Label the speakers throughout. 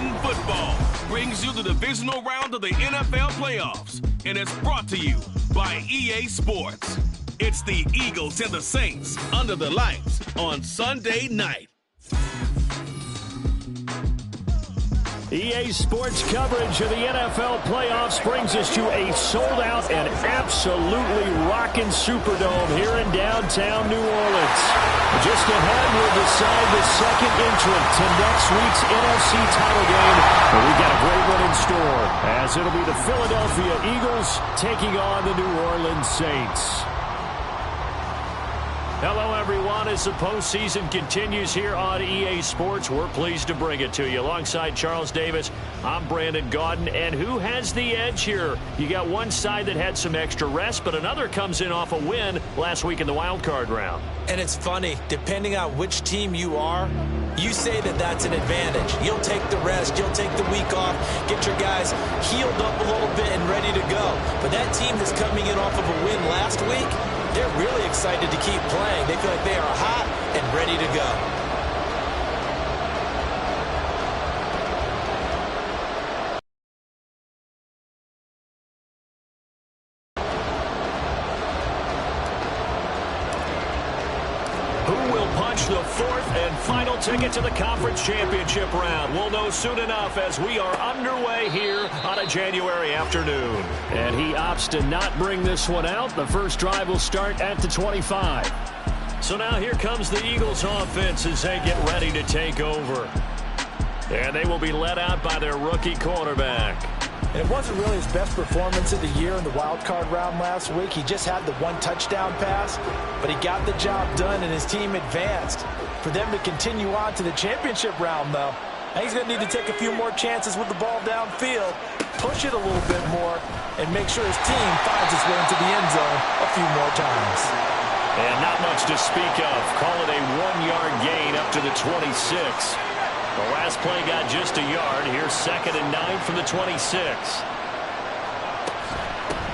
Speaker 1: Madden Football brings you the divisional round of the NFL playoffs, and it's brought to you by EA Sports. It's the Eagles and the Saints under the lights on Sunday night.
Speaker 2: EA Sports coverage of the NFL playoffs brings us to a sold-out and absolutely rocking Superdome here in downtown New Orleans. Just ahead, we'll decide the second entrant to next week's NFC title game. And we've got a great one in store, as it'll be the Philadelphia Eagles taking on the New Orleans Saints. Hello, everyone. As the postseason continues here on EA Sports, we're pleased to bring it to you. Alongside Charles Davis, I'm Brandon Gaudin. And who has the edge here? You got one side that had some extra rest, but another comes in off a win last week in the wild card round.
Speaker 3: And it's funny, depending on which team you are, you say that that's an advantage. You'll take the rest, you'll take the week off, get your guys healed up a little bit and ready to go. But that team that's coming in off of a win last week, they're really excited to keep playing. They feel like they are hot and ready to go.
Speaker 2: The fourth and final ticket to the conference championship round. We'll know soon enough as we are underway here on a January afternoon. And he opts to not bring this one out. The first drive will start at the 25. So now here comes the Eagles offense as they get ready to take over. And they will be led out by their rookie quarterback.
Speaker 4: And it wasn't really his best performance of the year in the wild card round last week. He just had the one touchdown pass, but he got the job done and his team advanced. For them to continue on to the championship round, though, he's going to need to take a few more chances with the ball downfield, push it a little bit more, and make sure his team finds its way into the end zone a few more times.
Speaker 2: And not much to speak of. Call it a 1-yard gain up to the 26. The last play got just a yard. Here's 2nd and 9 from the 26.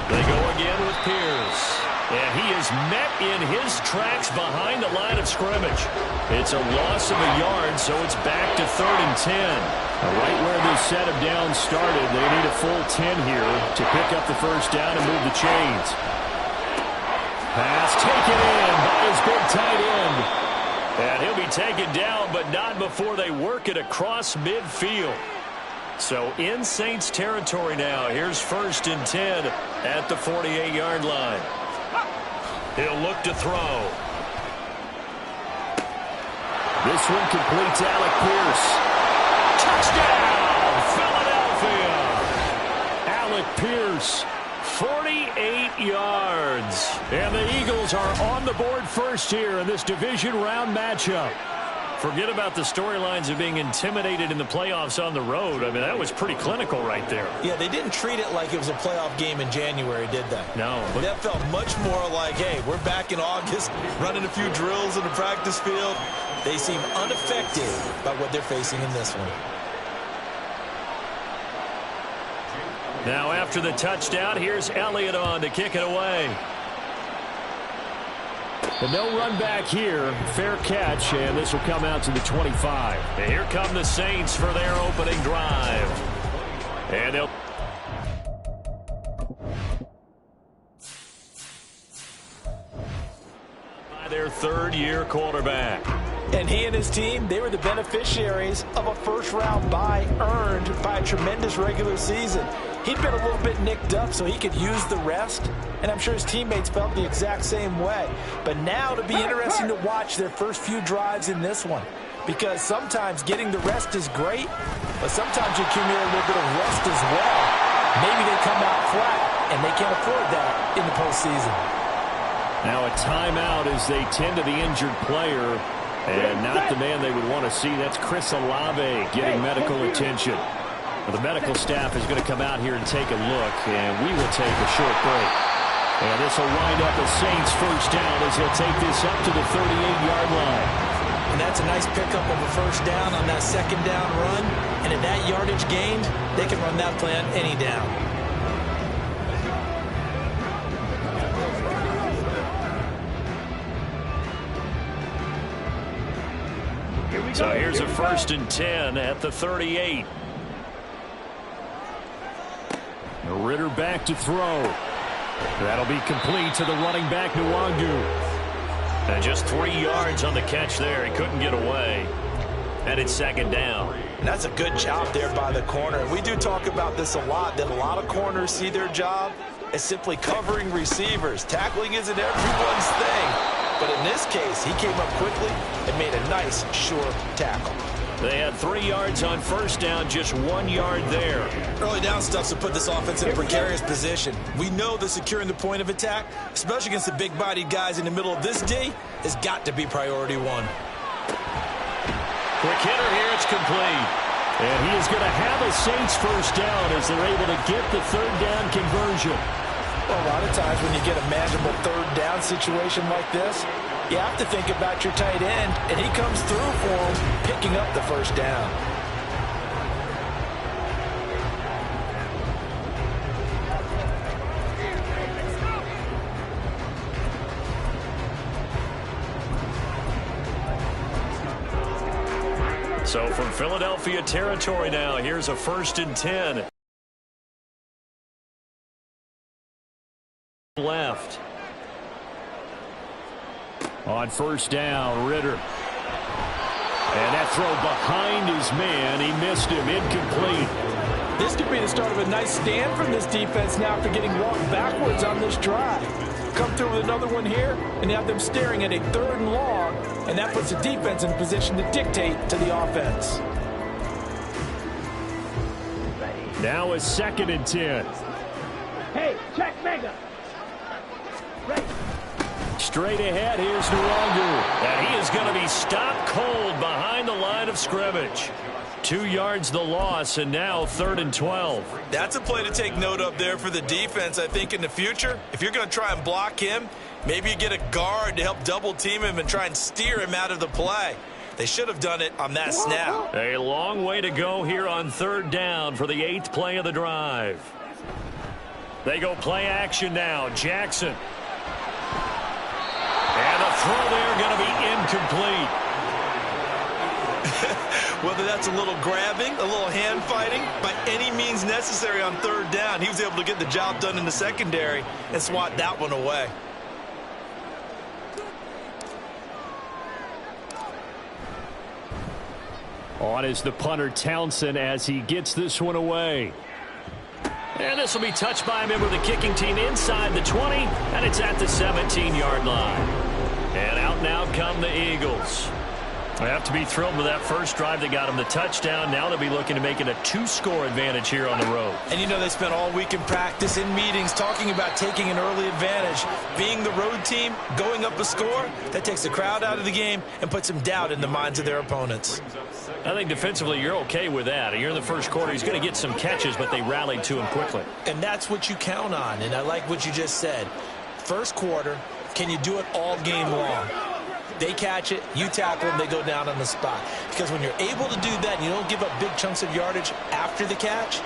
Speaker 2: They go again with Pierce. And he is met in his tracks behind the line of scrimmage. It's a loss of a yard, so it's back to 3rd and 10. Right where this set of downs started, they need a full 10 here to pick up the first down and move the chains. Pass taken in by his big tight end. And he'll be taken down, but not before they work it across midfield. So in Saints territory now. Here's 1st and 10 at the 48-yard line. He'll look to throw. This one completes Alec Pierce. Touchdown, Philadelphia! Alec Pierce. 48 yards. And the Eagles are on the board first here in this division round matchup. Forget about the storylines of being intimidated in the playoffs on the road. I mean, that was pretty clinical right there.
Speaker 3: Yeah, they didn't treat it like it was a playoff game in January, did they?
Speaker 2: No.
Speaker 3: But that felt much more like, hey, we're back in August, running a few drills in the practice field. They seem unaffected by what they're facing in this one.
Speaker 2: Now after the touchdown, here's Elliott on to kick it away. But no run back here. Fair catch, and this will come out to the 25. And here come the Saints for their opening drive. And they'll... by their third-year quarterback.
Speaker 4: And he and his team, they were the beneficiaries of a first-round bye earned by a tremendous regular season. He'd been a little bit nicked up, so he could use the rest. And I'm sure his teammates felt the exact same way. But now it'll be interesting to watch their first few drives in this one. Because sometimes getting the rest is great, but sometimes you accumulate a little bit of rest as well. Maybe they come out flat, and they can't afford that in the postseason.
Speaker 2: Now a timeout as they tend to the injured player. And not the man they would want to see. That's Chris Olave getting medical attention. Well, the medical staff is going to come out here and take a look, and we will take a short break. And this will wind up a Saints first down as he'll take this up to the 38-yard line.
Speaker 3: And that's a nice pickup of a first down on that second down run. And at that yardage gained, they can run that play on any down.
Speaker 2: So here's a 1st and 10 at the 38. Ritter back to throw. That'll be complete to the running back, Nwangu. And just 3 yards on the catch there. He couldn't get away. And it's second down.
Speaker 3: And that's a good job there by the corner. And we do talk about this a lot, that a lot of corners see their job as simply covering receivers. Tackling isn't everyone's thing. But in this case, he came up quickly and made a nice, sure tackle.
Speaker 2: They had 3 yards on first down, just 1 yard there.
Speaker 3: Early down stuff's to put this offense in a precarious position. We know that securing the point of attack, especially against the big-bodied guys in the middle of this D, has got to be priority one.
Speaker 2: Quick hitter here, it's complete. And he is going to have a Saints first down as they're able to get the third down conversion.
Speaker 4: Well, a lot of times when you get a manageable third down situation like this, you have to think about your tight end, and he comes through for him, picking up the first down.
Speaker 2: So from Philadelphia territory now, here's a 1st and 10. Left. On first down, Ritter. And that throw behind his man. He missed him. Incomplete.
Speaker 4: This could be the start of a nice stand from this defense now after getting walked backwards on this drive. Come through with another one here, and have them staring at a 3rd and long, and that puts the defense in position to dictate to the offense.
Speaker 2: Now a 2nd and 10.
Speaker 5: Hey, check mega. Right.
Speaker 2: Straight ahead, here's Nwangu. And he is going to be stopped cold behind the line of scrimmage. 2 yards the loss, and now 3rd and 12.
Speaker 3: That's a play to take note of there for the defense, I think, in the future. If you're going to try and block him, maybe you get a guard to help double-team him and try and steer him out of the play. They should have done it on that snap.
Speaker 2: A long way to go here on 3rd down for the 8th play of the drive. They go play action now. Jackson. And the throw there going to be incomplete.
Speaker 3: Whether that's a little grabbing, a little hand fighting, by any means necessary on 3rd down, he was able to get the job done in the secondary and swat that one away.
Speaker 2: On is the punter Townsend as he gets this one away. And this will be touched by a member of the kicking team inside the 20, and it's at the 17-yard line. And out now come the Eagles. They have to be thrilled with that first drive that got them the touchdown. Now they'll be looking to make it a 2-score advantage here on the road.
Speaker 3: And you know they spent all week in practice, in meetings, talking about taking an early advantage. Being the road team, going up a score, that takes the crowd out of the game and puts some doubt in the minds of their opponents.
Speaker 2: I think defensively you're okay with that. You're in the first quarter. He's going to get some catches, but they rallied to him quickly.
Speaker 3: And that's what you count on, and I like what you just said. First quarter, can you do it all game long? They catch it, you tackle them, they go down on the spot. Because when you're able to do that and you don't give up big chunks of yardage after the catch,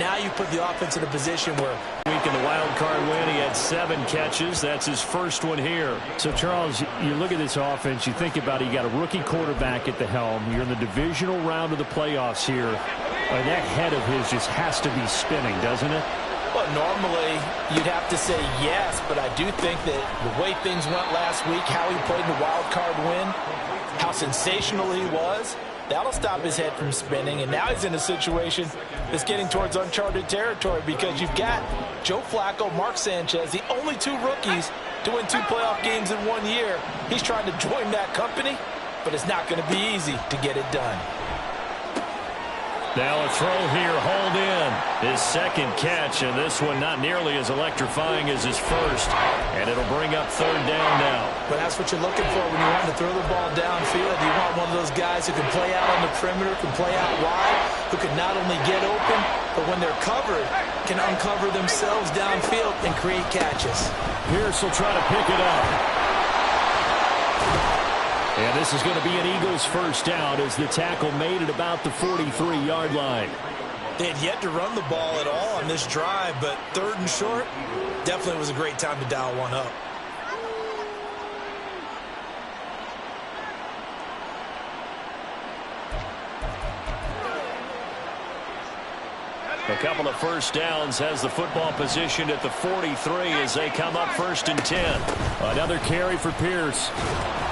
Speaker 3: now you put the offense in a position where...
Speaker 2: Week in the wild card win, he had 7 catches. That's his first one here.
Speaker 6: So, Charles, you look at this offense, you think about it, you got a rookie quarterback at the helm. You're in the divisional round of the playoffs here. That head of his just has to be spinning, doesn't it?
Speaker 4: Well, normally you'd have to say yes, but I do think that the way things went last week, how he played in the wild card win, how sensational he was, that'll stop his head from spinning. And now he's in a situation that's getting towards uncharted territory because you've got Joe Flacco, Mark Sanchez, the only 2 rookies to win 2 playoff games in 1 year. He's trying to join that company, but it's not going to be easy to get it done.
Speaker 2: Now a throw here, hauled in. His 2nd catch, and this one not nearly as electrifying as his first. And it'll bring up 3rd down now.
Speaker 3: But that's what you're looking for when you want to throw the ball downfield. You want one of those guys who can play out on the perimeter, can play out wide, who can not only get open, but when they're covered, can uncover themselves downfield and create catches.
Speaker 2: Pierce will try to pick it up. And this is going to be an Eagles first down as the tackle made at about the 43-yard line.
Speaker 3: They had yet to run the ball at all on this drive, but 3rd and short definitely was a great time to dial one up.
Speaker 2: A couple of first downs has the football positioned at the 43 as they come up 1st and 10.
Speaker 6: Another carry for Pierce.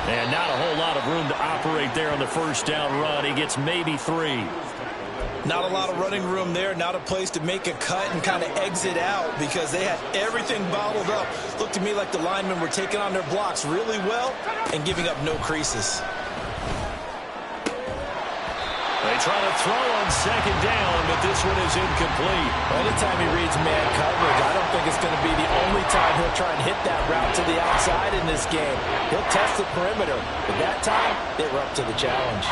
Speaker 2: And not a whole lot of room to operate there on the first down run. He gets maybe 3.
Speaker 3: Not a lot of running room there. Not a place to make a cut and kind of exit out because they had everything bottled up. Looked to me like the linemen were taking on their blocks really well and giving up no creases.
Speaker 2: They try to throw on 2nd down, but this one is incomplete.
Speaker 4: Anytime he reads man coverage, I don't think it's going to be the only time he'll try and hit that route to the outside in this game. He'll test the perimeter, but that time, they were up to the challenge.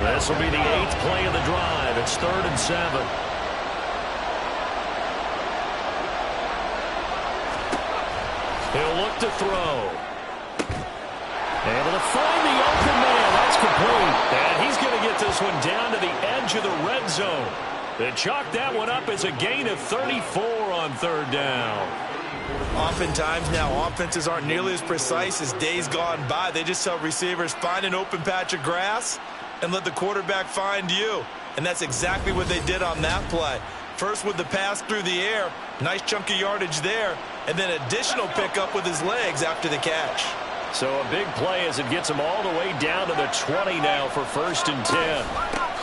Speaker 2: This will be the 8th play of the drive. It's 3rd and 7. He'll look to throw. Able to find the open man. That's complete. And he's going to get this one down to the edge of the red zone. They chalk that one up as a gain of 34 on 3rd down.
Speaker 3: Oftentimes now, offenses aren't nearly as precise as days gone by. They just tell receivers, find an open patch of grass and let the quarterback find you. And that's exactly what they did on that play. First with the pass through the air, nice chunk of yardage there, and then additional pickup with his legs after the catch.
Speaker 2: So a big play as it gets him all the way down to the 20 now for 1st and 10.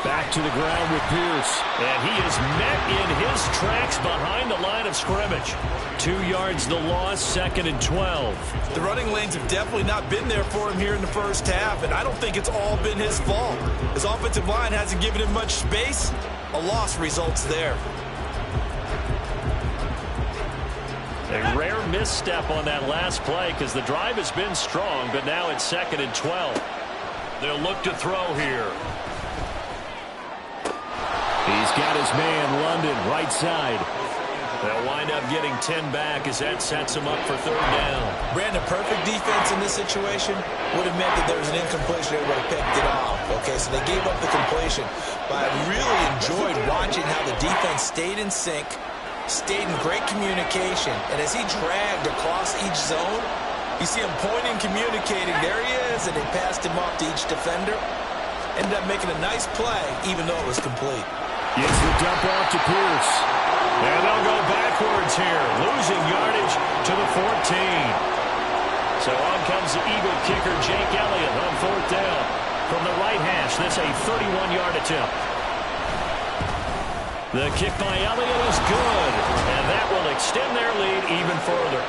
Speaker 6: Back to the ground with Pierce.
Speaker 2: And he is met in his tracks behind the line of scrimmage. 2 yards the loss, 2nd and 12.
Speaker 3: The running lanes have definitely not been there for him here in the first half, and I don't think it's all been his fault. His offensive line hasn't given him much space. A loss results there.
Speaker 2: A rare misstep on that last play because the drive has been strong, but now it's 2nd and 12. They'll look to throw here.
Speaker 6: He's got his man, London, right side.
Speaker 2: They'll wind up getting 10 back as that sets him up for 3rd down.
Speaker 3: Brandon, perfect defense in this situation would have meant that there was an incompletion. They would have picked it off. Okay, so they gave up the completion. But I really enjoyed watching how the defense stayed in sync, stayed in great communication, and as he dragged across each zone, you see him pointing, communicating. There he is, and they passed him off to each defender. Ended up making a nice play, even though it was complete.
Speaker 6: Gets the dump off to Pierce.
Speaker 2: And they'll go backwards here, losing yardage to the 14. So on comes the Eagle kicker, Jake Elliott, on 4th down. From the right hash, that's a 31-yard attempt. The kick by Elliott is good, and that will extend their lead even further.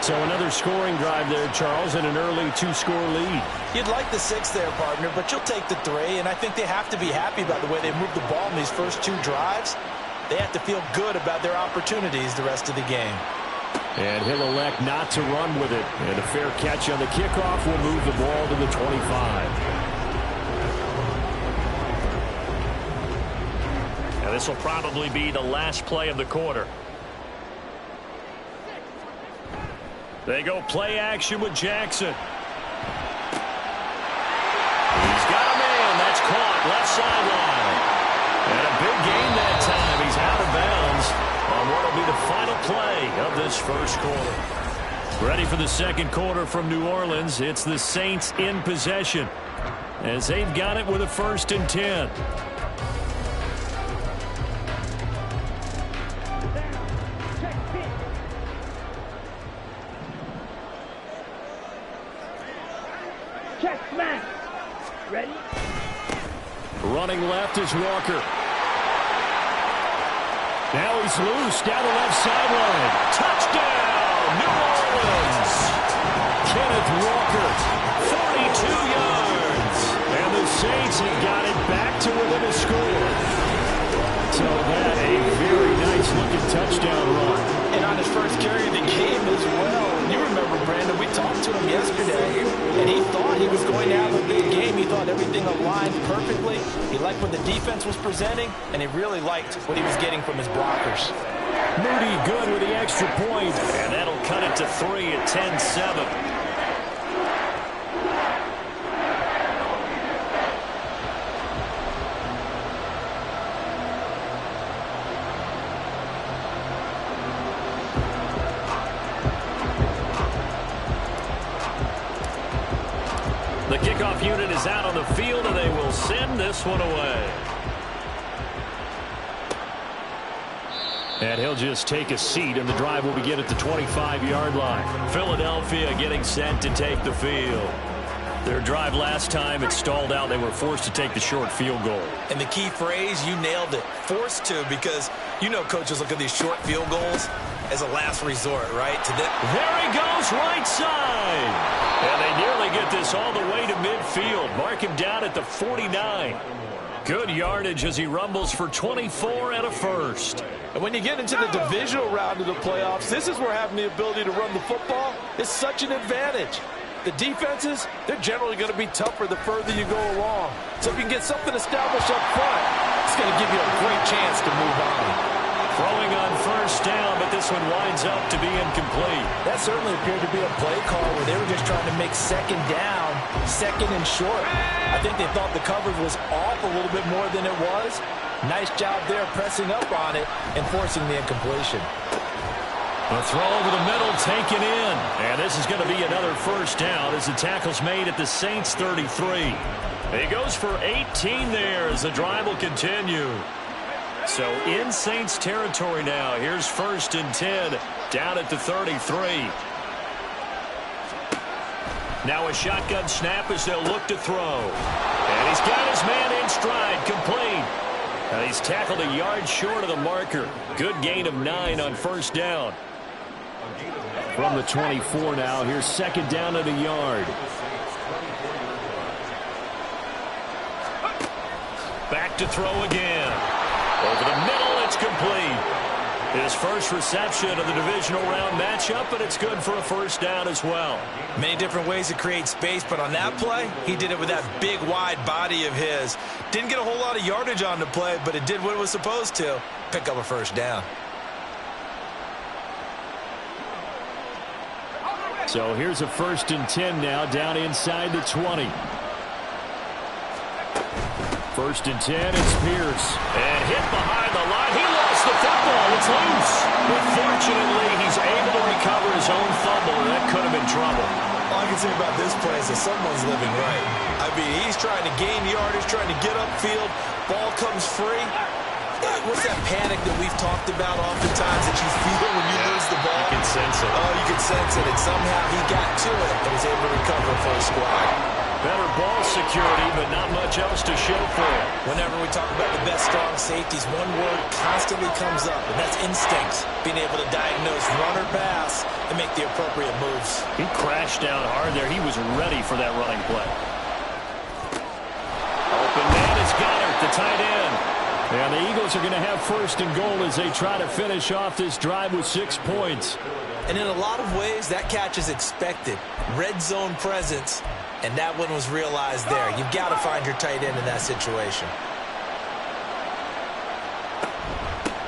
Speaker 6: So another scoring drive there, Charles, and an early 2-score lead.
Speaker 3: You'd like the 6 there, partner, but you'll take the 3, and I think they have to be happy about the way they moved the ball in these first 2 drives. They have to feel good about their opportunities the rest of the game.
Speaker 6: And he'll elect not to run with it. And a fair catch on the kickoff will move the ball to the 25.
Speaker 2: Now this will probably be the last play of the quarter. They go play action with Jackson. He's got a man. That's caught left sideline. And a big gain that time. He's out of bounds on what will be the final play of this first quarter. Ready for the second quarter from New Orleans. It's the Saints in possession as they've got it with a 1st and 10.
Speaker 5: Check smash. Ready?
Speaker 6: Running left is Walker. Now he's loose down the left sideline.
Speaker 2: Touchdown, New Orleans.
Speaker 6: Kenneth Walker,
Speaker 2: 42 yards.
Speaker 6: and the Saints have got it back to within a score. So that a very nice-looking touchdown run.
Speaker 4: And on his first carry of the game as well. You remember, Brandon, we talked to him yesterday, and he thought he was going to have a big game. He thought everything aligned perfectly. He liked what the defense was presenting, and he really liked what he was getting from his blockers.
Speaker 6: Moody good with the extra point.
Speaker 2: And that'll cut it to 3 at 10-7. kickoff unit is out on the field, and they will send this one away. And he'll just take a seat, and the drive will begin at the 25-yard line. Philadelphia getting set to take the field. Their drive last time, it stalled out. They were forced to take the short field goal.
Speaker 3: And the key phrase, you nailed it, forced to, because you know coaches look at these short field goals as a last resort, right?
Speaker 2: There he goes, right side. And they nearly get this all the way to midfield. Mark him down at the 49. Good yardage as he rumbles for 24 and a first.
Speaker 4: And when you get into the divisional round of the playoffs, this is where having the ability to run the football is such an advantage. The defenses, they're generally going to be tougher the further you go along. So if you can get something established up front, it's going to give you a great chance to move on.
Speaker 2: Throwing on first down, but this one winds up to be incomplete.
Speaker 4: That certainly appeared to be a play call where they were just trying to make second down, second and short. I think they thought the coverage was off a little bit more than it was. Nice job there pressing up on it and forcing the incompletion.
Speaker 2: A throw over the middle taken in. And this is going to be another first down as the tackle's made at the Saints 33. He goes for 18 there as the drive will continue. So in Saints territory now. Here's 1st and 10 down at the 33. Now a shotgun snap as they'll look to throw. And he's got his man in stride, complete. And he's tackled a yard short of the marker. Good gain of 9 on first down.
Speaker 6: From the 24 now, here's 2nd down at a yard.
Speaker 2: Back to throw again. Over the middle, it's complete. His first reception of the divisional round matchup, but it's good for a first down as well.
Speaker 3: Many different ways to create space, but on that play, he did it with that big, wide body of his. Didn't get a whole lot of yardage on the play, but it did what it was supposed to. Pick up a first down.
Speaker 6: So here's a 1st and 10 now, down inside the 20. 1st and 10, it's Pierce.
Speaker 2: And hit behind the line. He lost the football. It's loose. But fortunately, he's able to recover his own fumble, and that could have been trouble.
Speaker 3: All I can say about this play is that someone's living right. I mean, he's trying to gain yardage, trying to get upfield. Ball comes free. What's that panic that we've talked about oftentimes that you feel when you lose the ball?
Speaker 2: You can sense it.
Speaker 3: Oh, you can sense it. And somehow he got to it and was able to recover for his squad.
Speaker 2: Better ball security, but not much else to show for it.
Speaker 3: Whenever we talk about the best strong safeties, one word constantly comes up, and that's instincts. Being able to diagnose run or pass and make the appropriate moves.
Speaker 2: He crashed down hard there. He was ready for that running play. Open man is Goddard, the tight end.
Speaker 6: And the Eagles are going to have 1st and goal as they try to finish off this drive with 6 points.
Speaker 3: And in a lot of ways, that catch is expected. Red zone presence. And that one was realized there. You've got to find your tight end in that situation.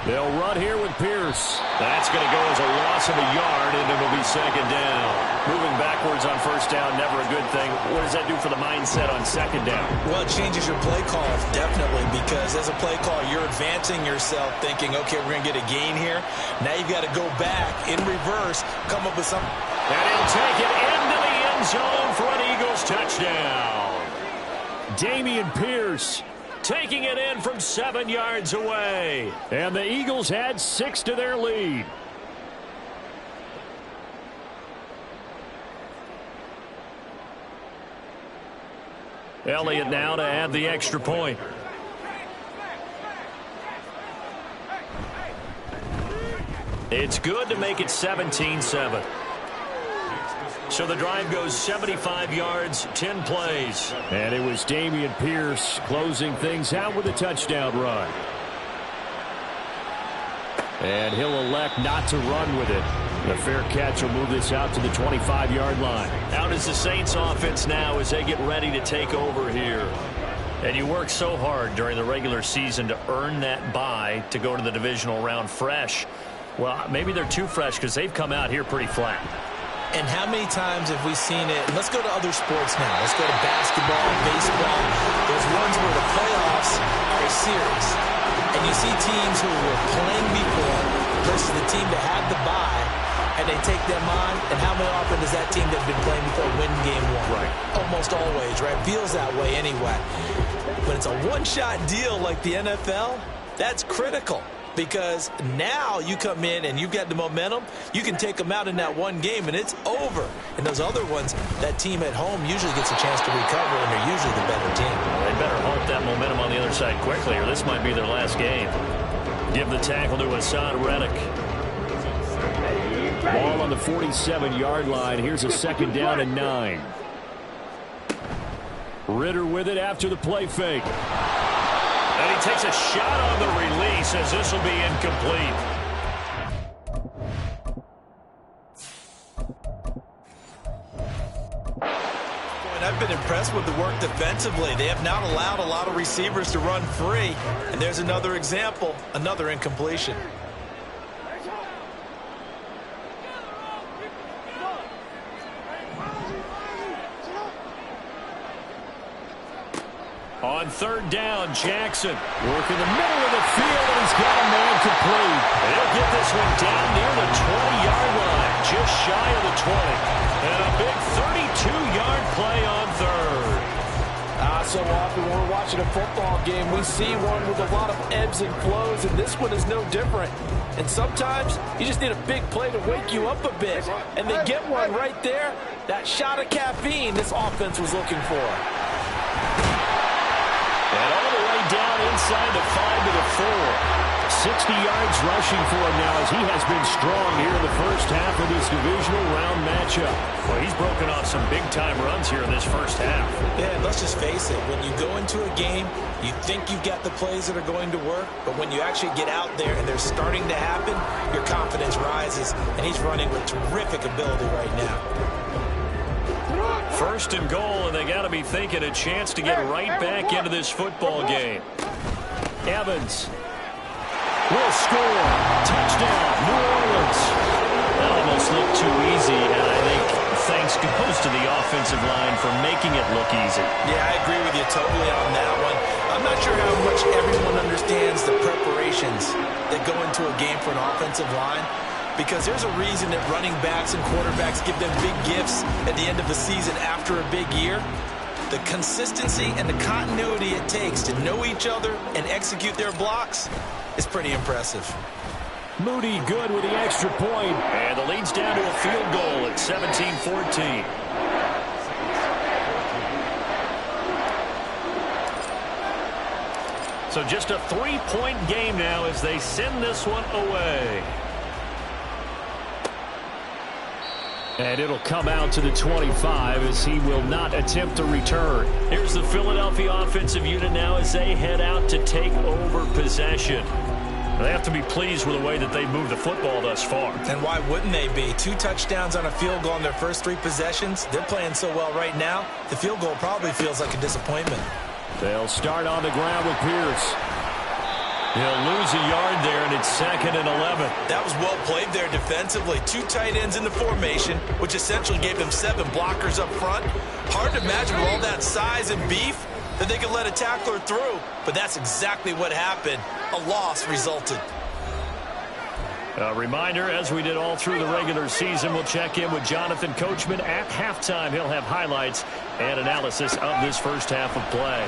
Speaker 6: They'll run here with Pierce.
Speaker 2: That's going to go as a loss of a yard, and it will be 2nd down. Moving backwards on first down, never a good thing. What does that do for the mindset on 2nd down?
Speaker 3: Well, it changes your play call, definitely, because as a play call, you're advancing yourself thinking, okay, we're going to get a gain here. Now you've got to go back in reverse, come up with something.
Speaker 2: And he'll take it into the end zone for an Eagles touchdown.
Speaker 6: Dameon Pierce
Speaker 2: taking it in from 7 yards away.
Speaker 6: And the Eagles add 6 to their lead.
Speaker 2: Elliott now to add the extra point. It's good to make it 17-7. So the drive goes 75 yards, 10 plays.
Speaker 6: And it was Dameon Pierce closing things out with a touchdown run. And he'll elect not to run with it. The fair catch will move this out to the 25-yard line.
Speaker 2: Out is the Saints offense now as they get ready to take over here. And you work so hard during the regular season to earn that bye to go to the divisional round fresh. Well, maybe they're too fresh because they've come out here pretty flat.
Speaker 3: And how many times have we seen it? And let's go to other sports now. Let's go to basketball, baseball. Those ones where the playoffs are a series. And you see teams who were playing before versus the team that had the bye. and they take them on, and how many often does that team that's been playing before win game one?
Speaker 6: Right.
Speaker 3: Almost always, right? Feels that way anyway. When it's a one-shot deal like the NFL, that's critical. Because now you come in and you've got the momentum, you can take them out in that one game and it's over. And those other ones, that team at home usually gets a chance to recover and they're usually the better team.
Speaker 2: They better halt that momentum on the other side quickly or this might be their last game. Give the tackle to Hassan Reddick.
Speaker 6: Ball on the 47-yard line. Here's a second down and 9. Ritter with it after the play fake.
Speaker 2: And he takes a shot on the release as this will be incomplete.
Speaker 3: I've been impressed with the work defensively. They have not allowed a lot of receivers to run free. And there's another example, another incompletion.
Speaker 2: On third down, Jackson working the middle of the field, and he's got a man complete. They'll get this one down near the 20-yard line, just shy of the 20. And a big 32-yard play on third.
Speaker 4: So often when we're watching a football game, we see one with a lot of ebbs and flows, and this one is no different. And sometimes you just need a big play to wake you up a bit. And they get one right there, that shot of caffeine this offense was looking for.
Speaker 2: And all the way down inside the 5 to the 4.
Speaker 6: 60 yards rushing for him now as he has been strong here in the first half of this divisional round matchup.
Speaker 2: Well, he's broken off some big-time runs here in this first half.
Speaker 3: Yeah, and let's just face it. When you go into a game, you think you've got the plays that are going to work, but when you actually get out there and they're starting to happen, your confidence rises, and he's running with terrific ability right now.
Speaker 2: First and goal, and they got to be thinking a chance to get right back into this football game.
Speaker 6: Evans will score. Touchdown, New Orleans.
Speaker 2: That almost looked too easy, and I think thanks goes to the offensive line for making it look easy.
Speaker 3: Yeah, I agree with you totally on that one. I'm not sure how much everyone understands the preparations that go into a game for an offensive line, because there's a reason that running backs and quarterbacks give them big gifts at the end of the season after a big year. The consistency and the continuity it takes to know each other and execute their blocks is pretty impressive.
Speaker 6: Moody good with the extra point.
Speaker 2: And the lead's down to a field goal at 17-14. So just a 3-point game now as they send this one away.
Speaker 6: And it'll come out to the 25 as he will not attempt to return.
Speaker 2: Here's the Philadelphia offensive unit now as they head out to take over possession. They have to be pleased with the way that they moved the football thus far.
Speaker 3: And why wouldn't they be? 2 touchdowns on a field goal in their first 3 possessions. They're playing so well right now, the field goal probably feels like a disappointment.
Speaker 6: They'll start on the ground with Pierce.
Speaker 2: He'll lose a yard there, and it's 2nd and 11.
Speaker 3: That was well played there defensively. 2 tight ends in the formation, which essentially gave them 7 blockers up front. Hard to imagine with all that size and beef that they could let a tackler through, but that's exactly what happened. A loss resulted.
Speaker 2: A reminder, as we did all through the regular season, we'll check in with Jonathan Coachman at halftime. He'll have highlights and analysis of this first half of play.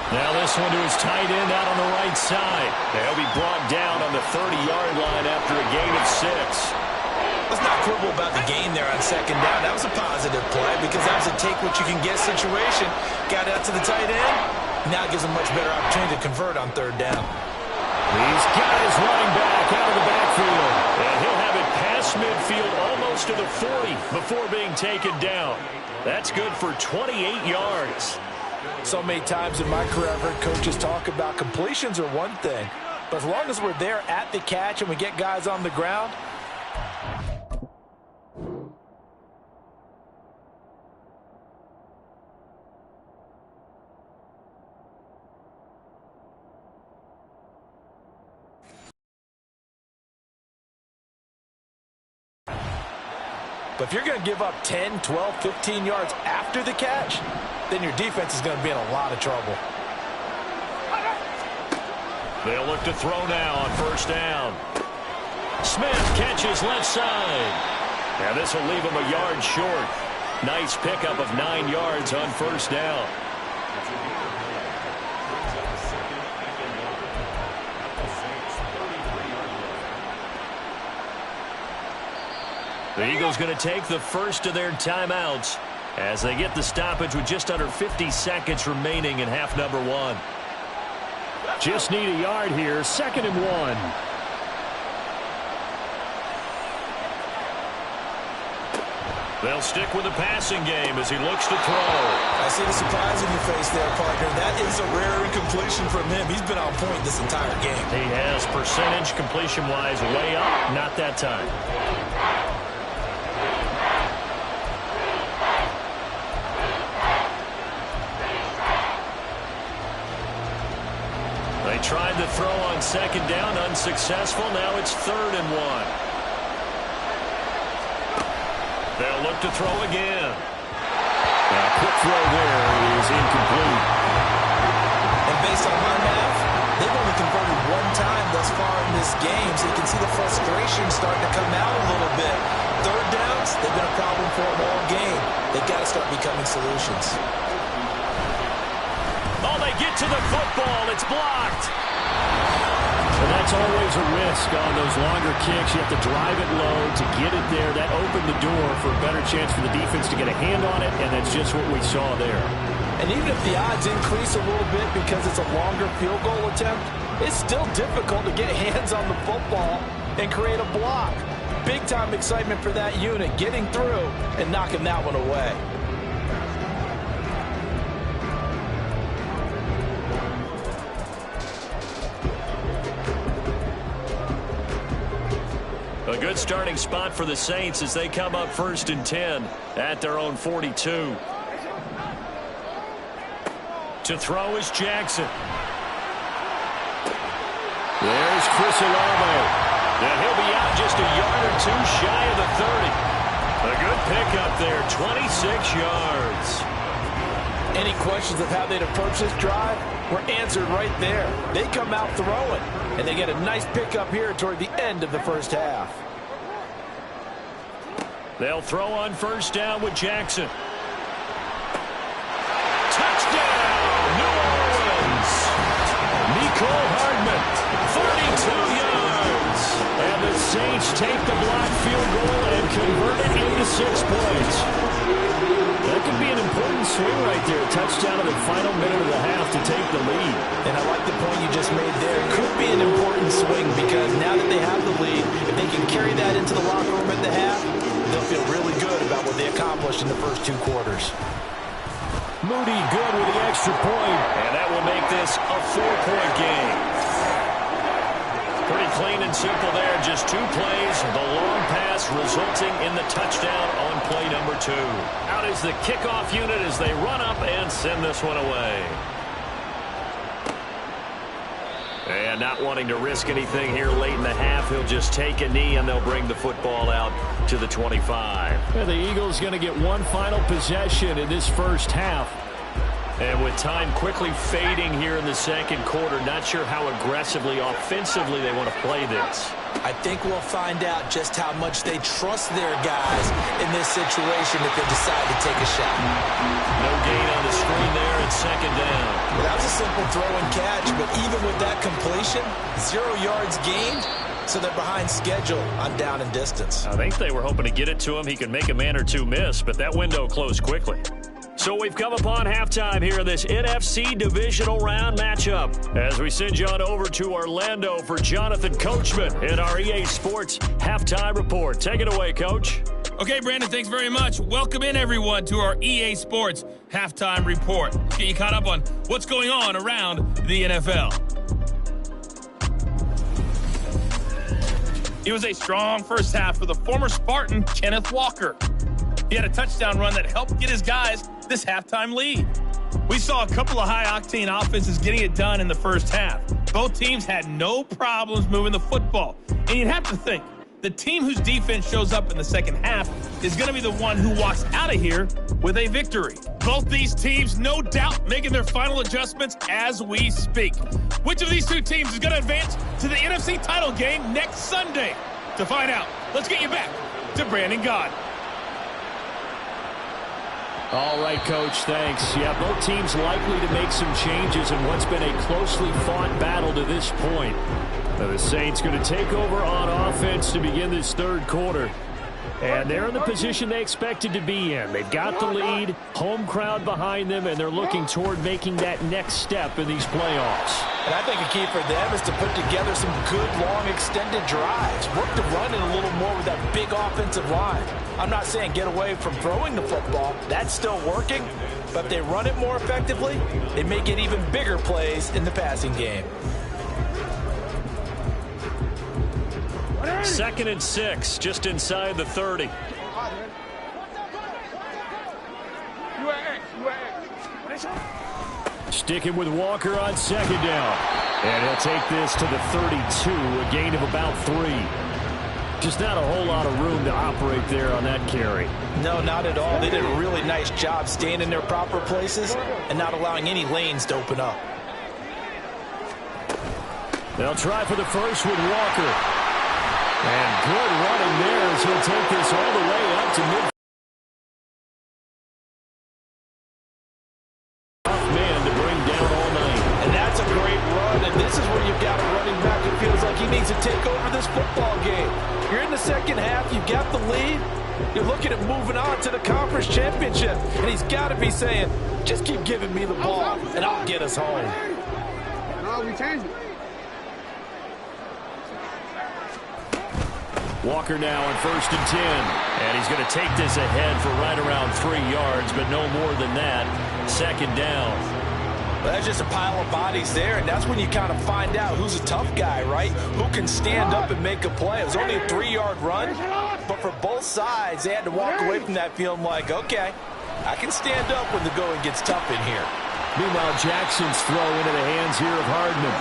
Speaker 2: Now this one to his tight end out on the right side. They'll be brought down on the 30-yard line after a gain of 6.
Speaker 3: Let's not quibble about the gain there on 2nd down. That was a positive play because that was a take-what-you-can-get situation. Got out to the tight end. Now it gives him much better opportunity to convert on 3rd down.
Speaker 6: He's got his running back out of the backfield.
Speaker 2: And he'll have it past midfield almost to the 40 before being taken down. That's good for 28 yards.
Speaker 4: So many times in my career I've heard coaches talk about completions are one thing, but as long as we're there at the catch and we get guys on the ground, but if you're going to give up 10, 12, 15 yards after the catch, then your defense is going to be in a lot of trouble.
Speaker 2: They'll look to throw now on 1st down. Smith catches left side. And this will leave him a yard short. Nice pickup of 9 yards on first down. The Eagles going to take the first of their timeouts as they get the stoppage with just under 50 seconds remaining in half number 1.
Speaker 6: Just need a yard here. 2nd and 1.
Speaker 2: They'll stick with the passing game as he looks to throw.
Speaker 3: I see the surprise in your face there, partner. That is a rare incompletion from him. He's been on point this entire game.
Speaker 2: He has percentage completion-wise way up. Not that time. They tried to throw on 2nd down, unsuccessful. Now it's 3rd and 1. They'll look to throw again.
Speaker 6: A quick throw there is incomplete.
Speaker 3: And based on one half, they've only converted 1 time thus far in this game, so you can see the frustration starting to come out a little bit. 3rd downs, they've been a problem for them all game. They've got to start becoming solutions.
Speaker 2: Oh, they get to the football. It's blocked.
Speaker 6: And that's always a risk on those longer kicks. You have to drive it low to get it there. That opened the door for a better chance for the defense to get a hand on it, and that's just what we saw there.
Speaker 4: And even if the odds increase a little bit because it's a longer field goal attempt, it's still difficult to get hands on the football and create a block. Big-time excitement for that unit, getting through and knocking that one away.
Speaker 2: A good starting spot for the Saints as they come up 1st and 10 at their own 42. To throw is Jackson.
Speaker 6: There's Chris Olave.
Speaker 2: And he'll be out just a yard or 2 shy of the 30. A good pickup there, 26 yards.
Speaker 4: Any questions of how they'd approach this drive were answered right there. They come out throwing, and they get a nice pickup here toward the end of the first half.
Speaker 2: They'll throw on 1st down with Jackson. Touchdown, New Orleans. Nicole Hardman, 32 yards.
Speaker 6: And the Saints take the blocked field goal and convert it into 6 points. That could be an important swing right there. Touchdown in the final minute of the half to take the lead.
Speaker 4: And I like the point you just made there. It could be an important swing because now that they have the lead, if they can carry that into the locker room at the half, they'll feel really good about what they accomplished in the first 2 quarters.
Speaker 6: Moody good with the extra point.
Speaker 2: And that will make this a 4-point game. Pretty clean and simple there. Just 2 plays. The long pass resulting in the touchdown on play number 2. Out is the kickoff unit as they run up and send this one away. And not wanting to risk anything here late in the half, he'll just take a knee and they'll bring the football out to the 25.
Speaker 6: The Eagles going to get 1 final possession in this first half.
Speaker 2: And with time quickly fading here in the 2nd quarter, not sure how aggressively, offensively they want to play this.
Speaker 3: I think we'll find out just how much they trust their guys in this situation if they decide to take a shot.
Speaker 2: No gain on the screen there at 2nd down.
Speaker 3: Well, that was a simple throw and catch, but even with that completion, 0 yards gained, so they're behind schedule on down and distance.
Speaker 2: I think they were hoping to get it to him. He could make a man or 2 miss, but that window closed quickly. So we've come upon halftime here in this NFC Divisional Round matchup as we send you on over to Orlando for Jonathan Coachman in our EA Sports Halftime Report. Take it away, Coach.
Speaker 7: Okay, Brandon, thanks very much. Welcome in, everyone, to our EA Sports Halftime Report. Let's get you caught up on what's going on around the NFL. It was a strong first half for the former Spartan, Kenneth Walker. He had a touchdown run that helped get his guys this halftime lead. We saw a couple of high-octane offenses getting it done in the first half. Both teams had no problems moving the football. And you'd have to think, the team whose defense shows up in the second half is going to be the one who walks out of here with a victory. Both these teams, no doubt, making their final adjustments as we speak. Which of these 2 teams is going to advance to the NFC title game next Sunday? To find out, let's get you back to Brandon Gaudin.
Speaker 6: All right, Coach, thanks. Yeah, both teams likely to make some changes in what's been a closely fought battle to this point. Now the Saints going to take over on offense to begin this third quarter. And they're in the position they expected to be in. They've got the lead, home crowd behind them, and they're looking toward making that next step in these playoffs.
Speaker 4: And I think a key for them is to put together some good, long, extended drives. Work the run in a little more with that big offensive line. I'm not saying get away from throwing the football. That's still working. But if they run it more effectively, they may get even bigger plays in the passing game.
Speaker 2: 2nd and 6, just inside the 30.
Speaker 6: Sticking with Walker on 2nd down. And he'll take this to the 32, a gain of about 3. Just not a whole lot of room to operate there on that carry.
Speaker 4: No, not at all. They did a really nice job staying in their proper places and not allowing any lanes to open up.
Speaker 6: They'll try for the first with Walker. And good running there as he'll take this all the way up to mid. Tough man to bring down all night.
Speaker 4: And that's a great run, and this is where you've got a running back who feels like he needs to take over this football game. You're in the second half, you've got the lead. You're looking at moving on to the conference championship, and he's got to be saying, just keep giving me the ball, and I'll get us home.
Speaker 5: No, we changed it.
Speaker 6: Walker now on 1st and 10.
Speaker 2: And he's going to take this ahead for right around 3 yards, but no more than that. 2nd down.
Speaker 4: Well, that's just a pile of bodies there, and that's when you kind of find out who's a tough guy, right? Who can stand up and make a play. It was only a 3-yard run, but for both sides, they had to walk away from that feeling like, okay, I can stand up when the going gets tough in here.
Speaker 6: Meanwhile, Jackson's throw into the hands here of Hardman.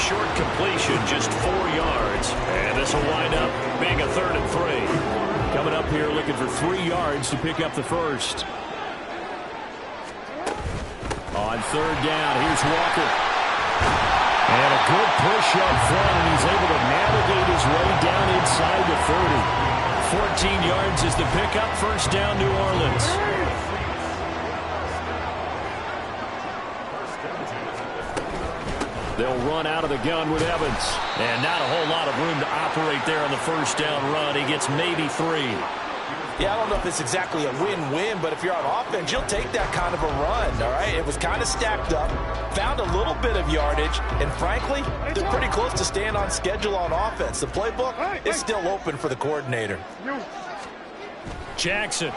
Speaker 2: Short completion, just 4 yards. And this will wind up being a 3rd and 3.
Speaker 6: Coming up here looking for 3 yards to pick up the first. On 3rd down, here's Walker. And a good push up front, and he's able to navigate his way down inside the 30.
Speaker 2: 14 yards is the pickup. 1st down, New Orleans.
Speaker 6: They'll run out of the gun with Evans.
Speaker 2: And not a whole lot of room to operate there on the 1st down run. He gets maybe 3.
Speaker 4: Yeah, I don't know if it's exactly a win-win, but if you're on offense, you'll take that kind of a run, all right? It was kind of stacked up, found a little bit of yardage, and frankly, they're pretty close to staying on schedule on offense. The playbook is still open for the coordinator.
Speaker 2: Jackson.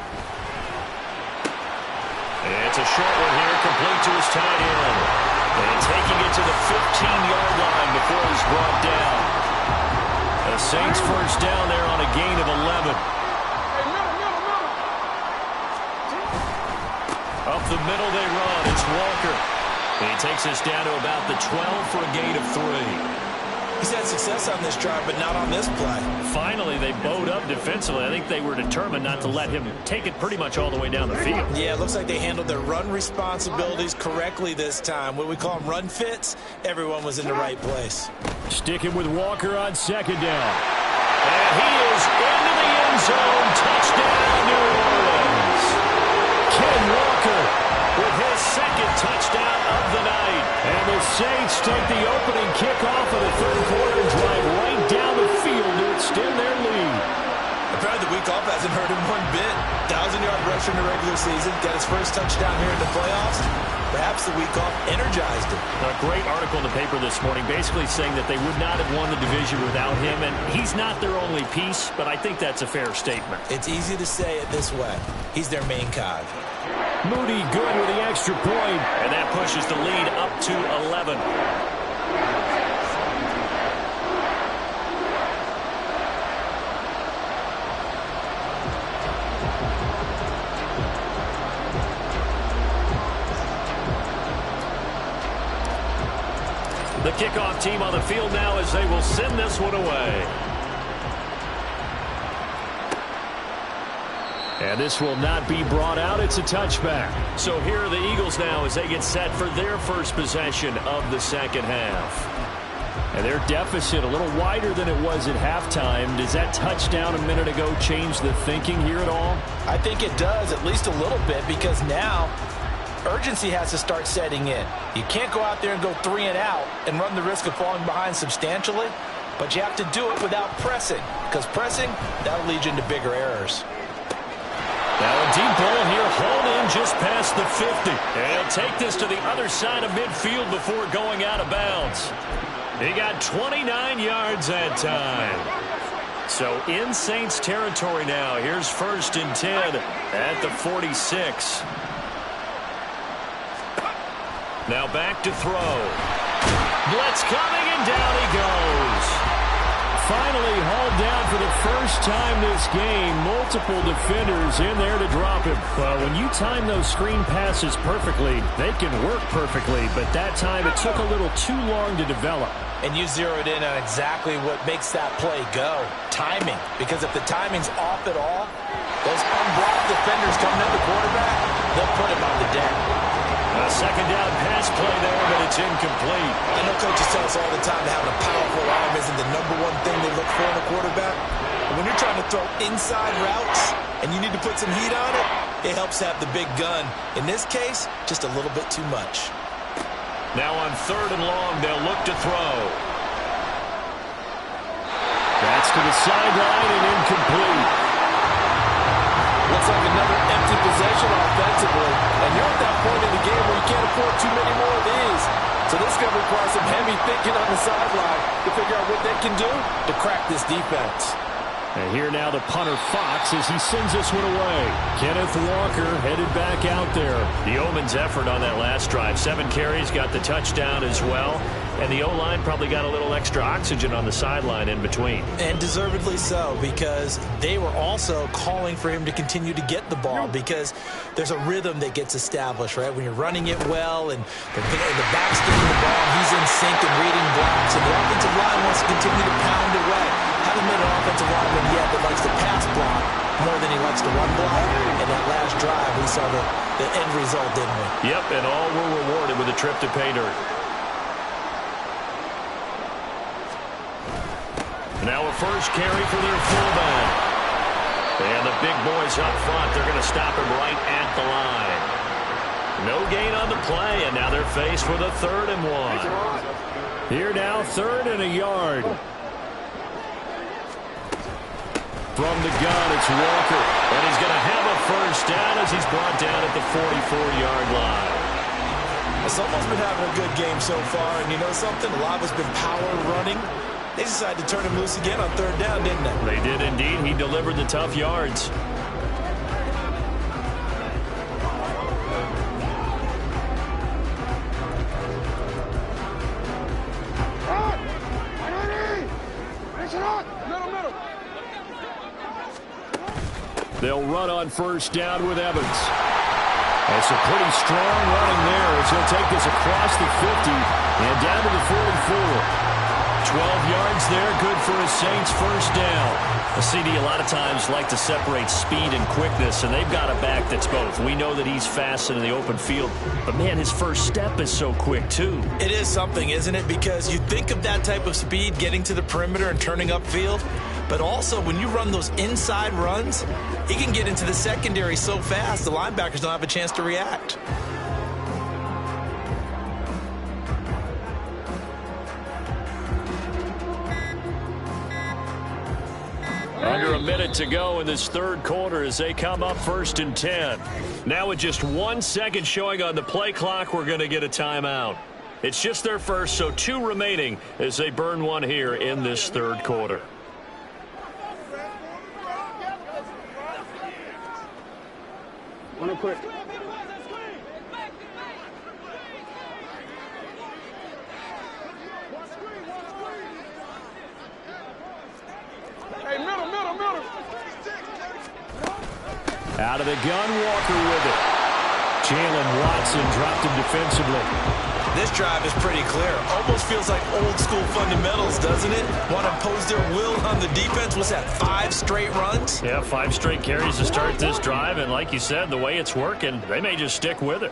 Speaker 2: It's a short one here, complete to his tight end. And taking it to the 15-yard line before he's brought down. The Saints 1st down there on a gain of 11. Up the middle they run. It's Walker. He takes us down to about the 12 for a gain of 3.
Speaker 4: He's had success on this drive, but not on this play.
Speaker 2: Finally, they bowed up defensively. I think they were determined not to let him take it pretty much all the way down the field.
Speaker 4: Yeah, it looks like they handled their run responsibilities correctly this time. What we call them run fits, everyone was in the right place.
Speaker 6: Sticking with Walker on 2nd down.
Speaker 2: And he is into the end zone. Touchdown, New Orleans.
Speaker 6: Ken Walker
Speaker 2: with his 2nd touchdown of the night.
Speaker 6: And the Saints take the opening kickoff of the 3rd quarter and drive right down the field to extend their lead.
Speaker 4: Apparently the week off hasn't hurt him one bit. 1,000-yard rusher in the regular season, got his first touchdown here in the playoffs. Perhaps the week off energized him.
Speaker 2: A great article in the paper this morning basically saying that they would not have won the division without him, and he's not their only piece, but I think that's a fair statement.
Speaker 4: It's easy to say it this way. He's their main cog.
Speaker 6: Moody good with the extra point.
Speaker 2: And that pushes the lead up to 11. The kickoff team on the field now as they will send this one away.
Speaker 6: And this will not be brought out. It's a touchback.
Speaker 2: So here are the Eagles now as they get set for their first possession of the 2nd half.
Speaker 6: And their deficit a little wider than it was at halftime. Does that touchdown a minute ago change the thinking here at all?
Speaker 4: I think it does, at least a little bit, because now urgency has to start setting in. You can't go out there and go 3 and out and run the risk of falling behind substantially, but you have to do it without pressing, because pressing, that'll lead you into bigger errors.
Speaker 2: Now a deep ball here, hauled in just past the 50. And he'll take this to the other side of midfield before going out of bounds. He got 29 yards that time. So in Saints territory now. Here's 1st and 10 at the 46. Now back to throw. Blitz coming, and down he goes.
Speaker 6: Finally hauled down for the first time this game. Multiple defenders in there to drop him. Well, when you time those screen passes perfectly, they can work perfectly. But that time it took a little too long to develop.
Speaker 4: And you zeroed in on exactly what makes that play go. Timing. Because if the timing's off at all, those unblocked defenders coming at the quarterback, they'll put him on the deck.
Speaker 2: A second down pass play there, but it's incomplete.
Speaker 4: I know coaches tell us all the time that having a powerful arm isn't the #1 thing they look for in a quarterback. But when you're trying to throw inside routes and you need to put some heat on it, it helps have the big gun. In this case, just a little bit too much.
Speaker 2: Now on 3rd and long, they'll look to throw.
Speaker 6: That's to the sideline and incomplete.
Speaker 4: Looks like another empty possession offensively. And you're at that point in the game where you can't afford too many more of these. So this is going to require some heavy thinking on the sideline to figure out what they can do to crack this defense.
Speaker 6: And here now the punter Fox as he sends this one away. Kenneth Walker headed back out there.
Speaker 2: The Omen's effort on that last drive. 7 carries, got the touchdown as well. And the O-line probably got a little extra oxygen on the sideline in between.
Speaker 3: And deservedly so, because they were also calling for him to continue to get the ball, because there's a rhythm that gets established, right? When you're running it well and the back's getting the ball, and he's in sync and reading blocks, and the offensive line wants to continue to pound away. Haven't been an offensive lineman yet that likes to pass block more than he likes to run block. And that last drive, we saw the end result, didn't we?
Speaker 2: Yep, and all were rewarded with a trip to pay dirt. Now a first carry for their fullback. And the big boys up front, they're going to stop him right at the line. No gain on the play, and now they're faced with a 3rd and 1.
Speaker 6: Here now, 3rd and a yard. From the gun, it's Walker.
Speaker 2: And he's going to have a first down as he's brought down at the 44-yard line.
Speaker 4: Someone's been having a good game so far, and you know something? A lot has been power running. They decided to turn him loose again on 3rd down, didn't they?
Speaker 2: They did indeed. He delivered the tough yards.
Speaker 6: They'll run on 1st down with Evans. That's a pretty strong running there as he'll take this across the 50 and down to the 44.
Speaker 2: 12 yards there, good for a Saints first down. A CD a lot of times like to separate speed and quickness, and they've got a back that's both. We know that he's fast in the open field, but man, his first step is so quick too.
Speaker 3: It is something, isn't it? Because you think of that type of speed getting to the perimeter and turning upfield, but also when you run those inside runs, he can get into the secondary so fast the linebackers don't have a chance to react.
Speaker 2: Under a minute to go in this 3rd quarter as they come up 1st and 10. Now with just 1 second showing on the play clock, we're going to get a timeout. It's just their first, so 2 remaining as they burn one here in this 3rd quarter.
Speaker 5: One quick. Hey, middle.
Speaker 6: Out of the gun, Walker with it. Jalen Watson dropped him defensively.
Speaker 3: This drive is pretty clear. Almost feels like old school fundamentals, doesn't it? Want to impose their will on the defense. What's that, 5 straight runs?
Speaker 2: Yeah, 5 straight carries to start this drive, and like you said, the way it's working, they may just stick with it.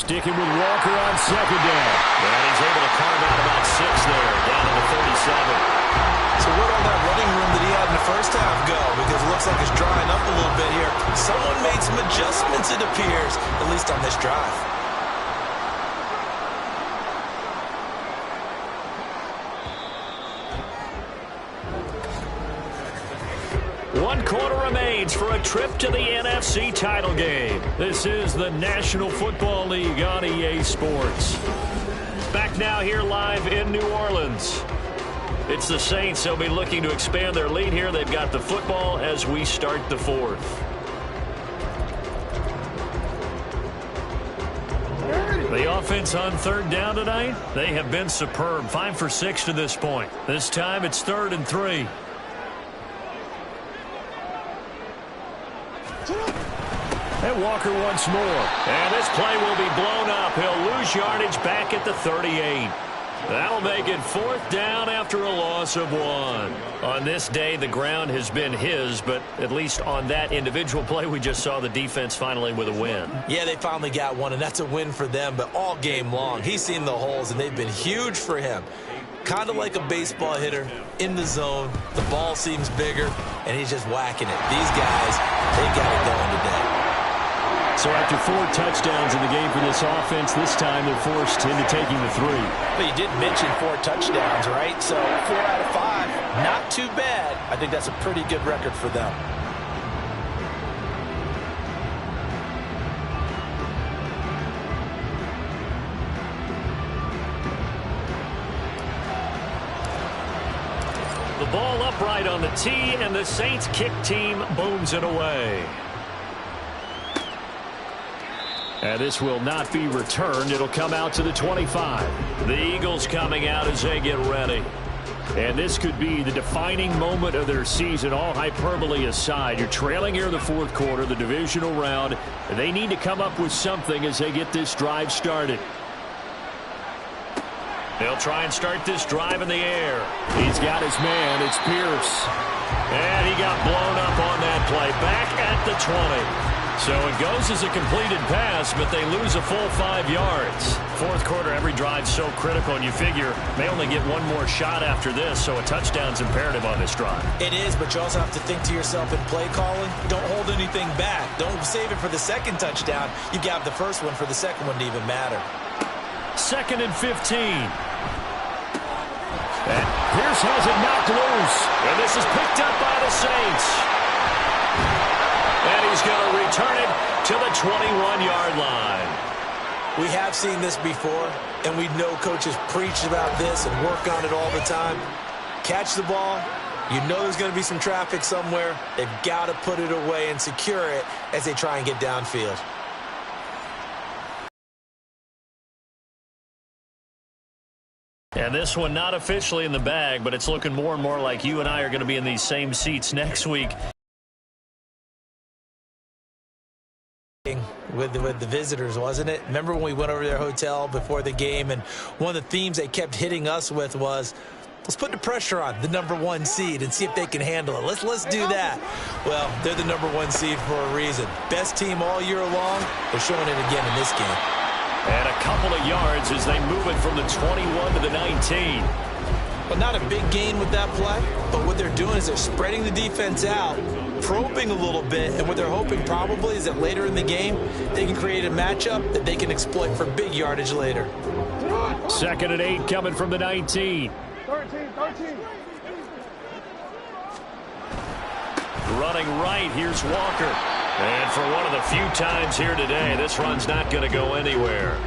Speaker 6: sticking with Walker on second down.
Speaker 2: And he's able to carve out about 6 there, down to the 37.
Speaker 3: So where'd all that running room that he had in the first half go? Because it looks like it's drying up a little bit here. Someone made some adjustments, it appears, at least on this drive.
Speaker 6: One quarter remains for a trip to the NFC title game. This is the National Football League on EA Sports. Back now here live in New Orleans. It's the Saints. They'll be looking to expand their lead here. They've got the football as we start the fourth. The offense on third down tonight, they have been superb. 5 for 6 to this point. This time it's 3rd and 3. And Walker once more. And this play will be blown up. He'll lose yardage back at the 38. That'll make it 4th down after a loss of 1. On this day, the ground has been his, but at least on that individual play, we just saw the defense finally with a win.
Speaker 3: Yeah, they finally got one, and that's a win for them, but all game long, he's seen the holes, and they've been huge for him. Kind of like a baseball hitter in the zone. The ball seems bigger, and he's just whacking it. These guys, they got it going today.
Speaker 6: So after 4 touchdowns in the game for this offense, this time they're forced into taking the 3.
Speaker 4: But you did mention 4 touchdowns, right? So 4 out of 5, not too bad. I think that's a pretty good record for them.
Speaker 6: The ball upright on the tee, and the Saints kick team booms it away. And this will not be returned. It'll come out to the 25. The Eagles coming out as they get ready. And this could be the defining moment of their season, all hyperbole aside. You're trailing here in the 4th quarter, the divisional round. They need to come up with something as they get this drive started. They'll try and start this drive in the air. He's got his man. It's Pierce. And he got blown up on that play. Back at the 20. So it goes as a completed pass, but they lose a full 5 yards. 4th quarter, every drive so critical, and you figure they only get one more shot after this, so a touchdown's imperative on this drive.
Speaker 3: It is, but you also have to think to yourself in play calling, don't hold anything back. Don't save it for the second touchdown. You got the first one for the second one to even matter.
Speaker 6: 2nd and 15. And Pierce has it knocked loose. And this is picked up by the Saints. And he's going to return it to the 21-yard line.
Speaker 3: We have seen this before, and we know coaches preach about this and work on it all the time. Catch the ball. You know there's going to be some traffic somewhere. They've got to put it away and secure it as they try and get downfield.
Speaker 6: And this one not officially in the bag, but it's looking more and more like you and I are going to be in these same seats next week.
Speaker 3: With the visitors, wasn't it? Remember when we went over to their hotel before the game, and one of the themes they kept hitting us with was, let's put the pressure on the #1 seed and see if they can handle it. Let's do that. Well, they're the #1 seed for a reason. Best team all year long. They're showing it again in this game.
Speaker 6: And a couple of yards as they move it from the 21 to the 19.
Speaker 3: Well, not a big gain with that play, but what they're doing is they're spreading the defense out, probing a little bit, and what they're hoping probably is that later in the game, they can create a matchup that they can exploit for big yardage later.
Speaker 6: 2nd and 8 coming from the 19.
Speaker 5: 13.
Speaker 6: Running right, here's Walker. And for one of the few times here today, this run's not going to go anywhere.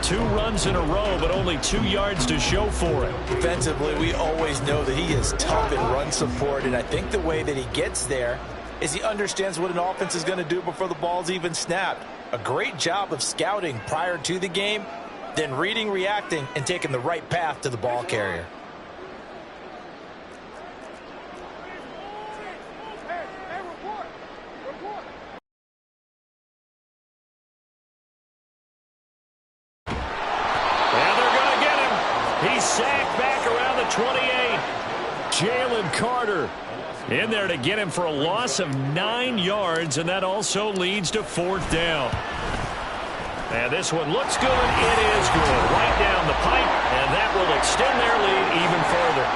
Speaker 6: 2 runs in a row, but only 2 yards to show for it.
Speaker 4: Defensively, we always know that he is tough in run support, and I think the way that he gets there is he understands what an offense is going to do before the ball's even snapped. A great job of scouting prior to the game, then reading, reacting, and taking the right path to the ball carrier.
Speaker 6: Sacked back around the 28. Jalen Carter in there to get him for a loss of 9 yards, and that also leads to 4th down.
Speaker 2: And this one looks good. It is good. Right down the pipe, and that will extend their lead even further.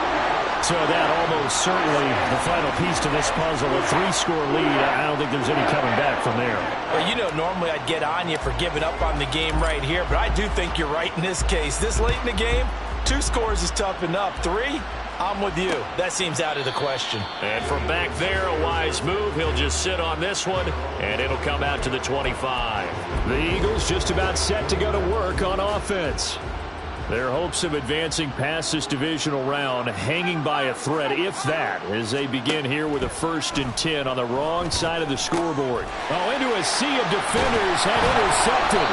Speaker 6: So that almost certainly the final piece to this puzzle, a 3-score lead. I don't think there's any coming back from there.
Speaker 4: Well, you know, normally I'd get on you for giving up on the game right here, but I do think you're right in this case. This late in the game, 2 scores is tough enough. 3, I'm with you. That seems out of the question.
Speaker 2: And from back there, a wise move. He'll just sit on this one, and it'll come out to the 25.
Speaker 6: The Eagles just about set to go to work on offense. Their hopes of advancing past this divisional round hanging by a thread, if that, as they begin here with a 1st and 10 on the wrong side of the scoreboard. Oh, into a sea of defenders and intercepted.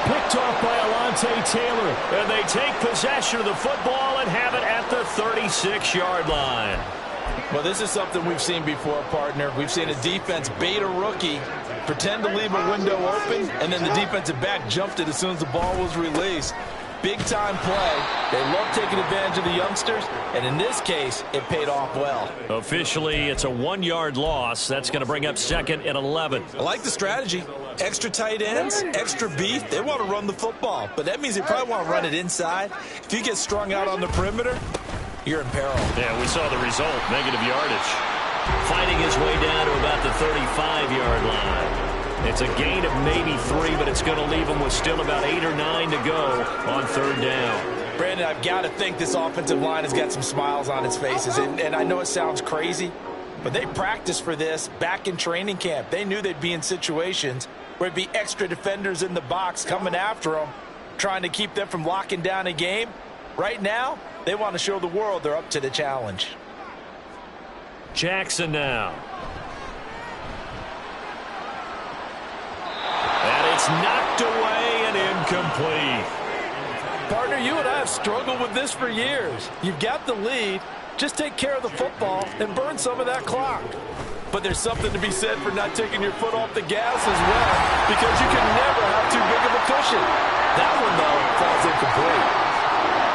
Speaker 6: Picked off by Alontae Taylor.
Speaker 2: And they take possession of the football and have it at the 36-yard line.
Speaker 4: Well, this is something we've seen before, partner. We've seen a defense bait a rookie, pretend to leave a window open, and then the defensive back jumped it as soon as the ball was released. Big-time play. They love taking advantage of the youngsters, and in this case, it paid off well.
Speaker 2: Officially, it's a 1-yard loss. That's going to bring up 2nd and 11.
Speaker 4: I like the strategy. Extra tight ends, extra beef. They want to run the football, but that means they probably want to run it inside. If you get strung out on the perimeter, you're in peril.
Speaker 2: Yeah, we saw the result, negative yardage. Fighting his way down to about the 35-yard line. It's a gain of maybe 3, but it's going to leave them with still about 8 or 9 to go on 3rd down.
Speaker 4: Brandon, I've got to think this offensive line has got some smiles on its faces. And I know it sounds crazy, but they practiced for this back in training camp. They knew they'd be in situations where it'd be extra defenders in the box coming after them, trying to keep them from locking down a game. Right now, they want to show the world they're up to the challenge.
Speaker 2: Jackson now. And it's knocked away and incomplete.
Speaker 4: Partner, you and I have struggled with this for years. You've got the lead. Just take care of the football and burn some of that clock. But there's something to be said for not taking your foot off the gas as well, because you can never have too big of a cushion. That one, though, falls incomplete.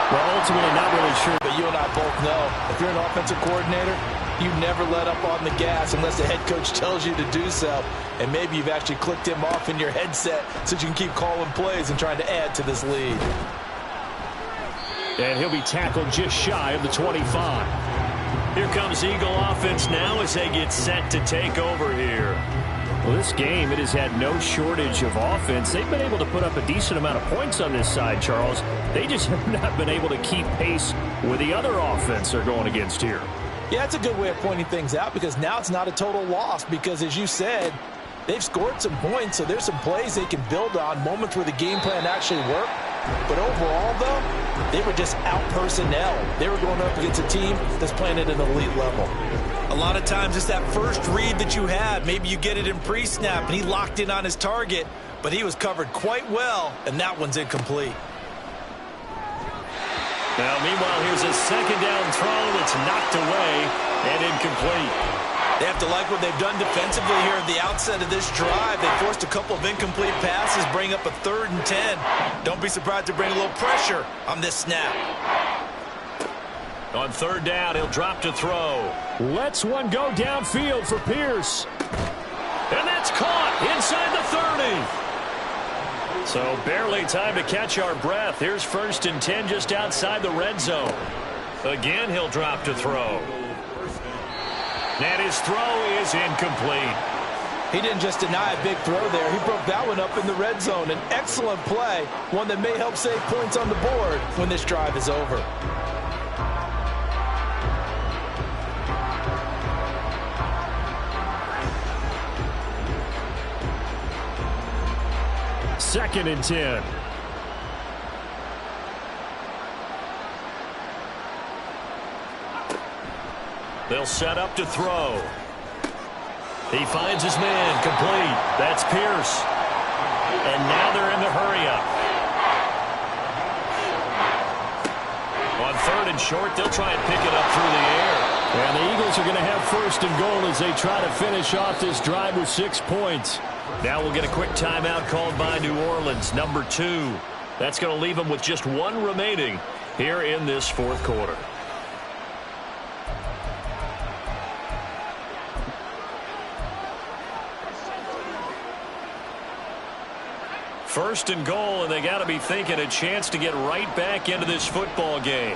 Speaker 6: Well, ultimately, not really sure.
Speaker 4: But you and I both know, if you're an offensive coordinator, you never let up on the gas unless the head coach tells you to do so. And maybe you've actually clicked him off in your headset so you can keep calling plays and trying to add to this lead.
Speaker 6: And he'll be tackled just shy of the 25.
Speaker 2: Here comes Eagle offense now as they get set to take over here.
Speaker 6: Well, this game, it has had no shortage of offense. They've been able to put up a decent amount of points on this side, Charles. They just have not been able to keep pace with the other offense they're going against here.
Speaker 4: Yeah, it's a good way of pointing things out, because now it's not a total loss, because as you said, they've scored some points, so there's some plays they can build on, moments where the game plan actually worked. But overall, though, they were just out personnel. They were going up against a team that's playing at an elite level. A lot of times it's that first read that you have. Maybe you get it in pre-snap, and he locked in on his target, but he was covered quite well, and that one's incomplete.
Speaker 2: Now, meanwhile, here's a 2nd down throw that's knocked away and incomplete.
Speaker 4: They have to like what they've done defensively here at the outset of this drive. They forced a couple of incomplete passes, bring up a 3rd and 10. Don't be surprised to bring a little pressure on this snap.
Speaker 2: On 3rd down, he'll drop to throw.
Speaker 6: Let's one go downfield for Pierce.
Speaker 2: And that's caught inside the 30. So barely time to catch our breath. Here's 1st and 10 just outside the red zone. Again, he'll drop to throw. And his throw is incomplete.
Speaker 4: He didn't just deny a big throw there. He broke that one up in the red zone. An excellent play, one that may help save points on the board when this drive is over.
Speaker 6: Second and 10.
Speaker 2: They'll set up to throw. He finds his man, complete. That's Pierce. And now they're in the hurry-up. On 3rd and short, they'll try and pick it up through the air.
Speaker 6: And the Eagles are going to have 1st and goal as they try to finish off this drive with 6 points.
Speaker 2: Now we'll get a quick timeout called by New Orleans, number 2. That's going to leave them with just 1 remaining here in this 4th quarter. First and goal, and they got to be thinking a chance to get right back into this football game.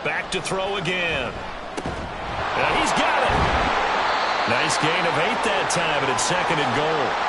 Speaker 2: Back to throw again. And he's got it. Nice gain of 8 that time, but it's second and goal.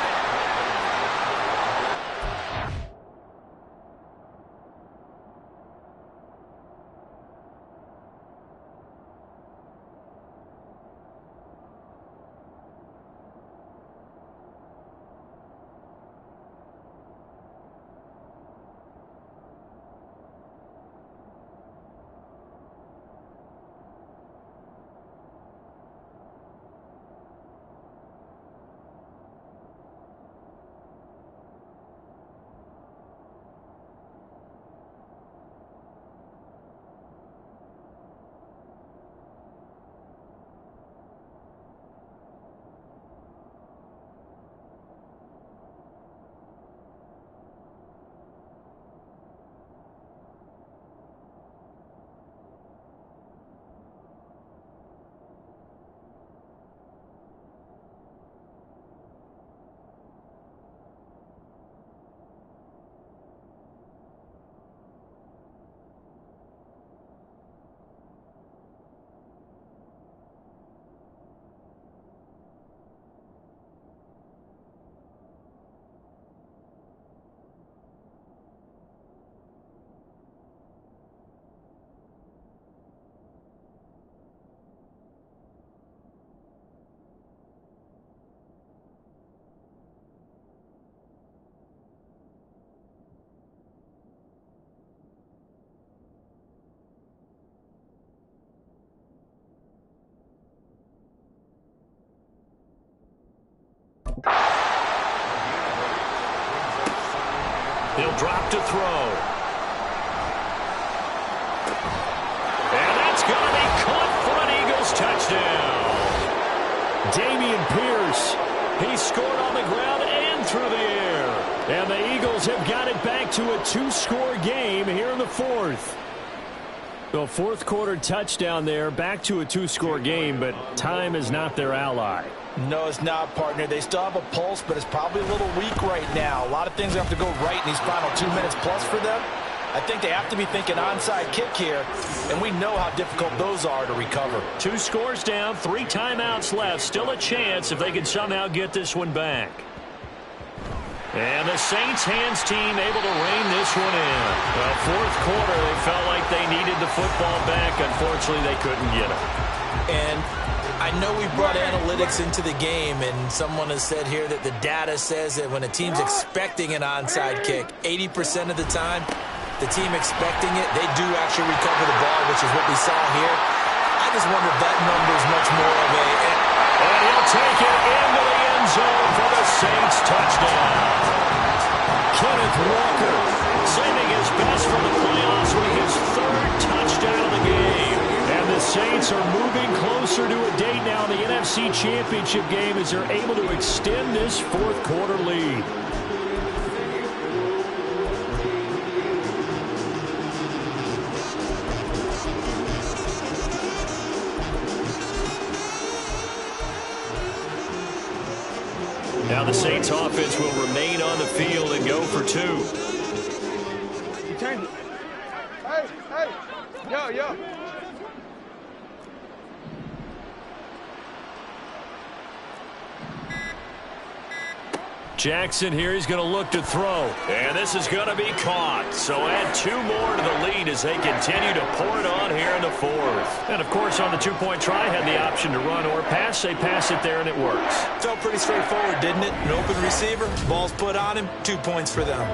Speaker 2: He'll drop to throw. And that's going to be caught for an Eagles touchdown. Dameon Pierce, he scored on the ground and through the air. And the Eagles have got it back to a 2-score game here in the fourth. So fourth quarter touchdown there, back to a 2-score game, but time is not their ally.
Speaker 4: No, it's not, partner. They still have a pulse, but it's probably a little weak right now. A lot of things have to go right in these final 2 minutes plus for them. I think they have to be thinking onside kick here, and we know how difficult those are to recover.
Speaker 2: 2 scores down, 3 timeouts left. Still a chance if they can somehow get this one back. And the Saints hands team able to rein this one in. Well, fourth quarter, they felt like they needed the football back. Unfortunately, they couldn't get it.
Speaker 3: And I know we brought analytics into the game, and someone has said here that the data says that when a team's expecting an onside kick, 80% of the time, the team expecting it, they do actually recover the ball, which is what we saw here. I just wonder if that number is much more of a...
Speaker 2: And he'll take it into the end zone for the Saints touchdown. Kenneth Walker saving his best for the playoffs with his 3rd touchdown of the game. And the Saints are moving closer to a date now in the NFC Championship game as they're able to extend this fourth quarter lead. Now the Saints offense will remain on the field and go for 2.
Speaker 5: You change it. Hey, yo.
Speaker 2: Jackson here, he's going to look to throw. And this is going to be caught. So add 2 more to the lead as they continue to pour it on here in the fourth. And, of course, on the 2-point try, had the option to run or pass. They pass it there, and it works.
Speaker 3: Felt pretty straightforward, didn't it? An open receiver, ball's put on him, 2 points for them.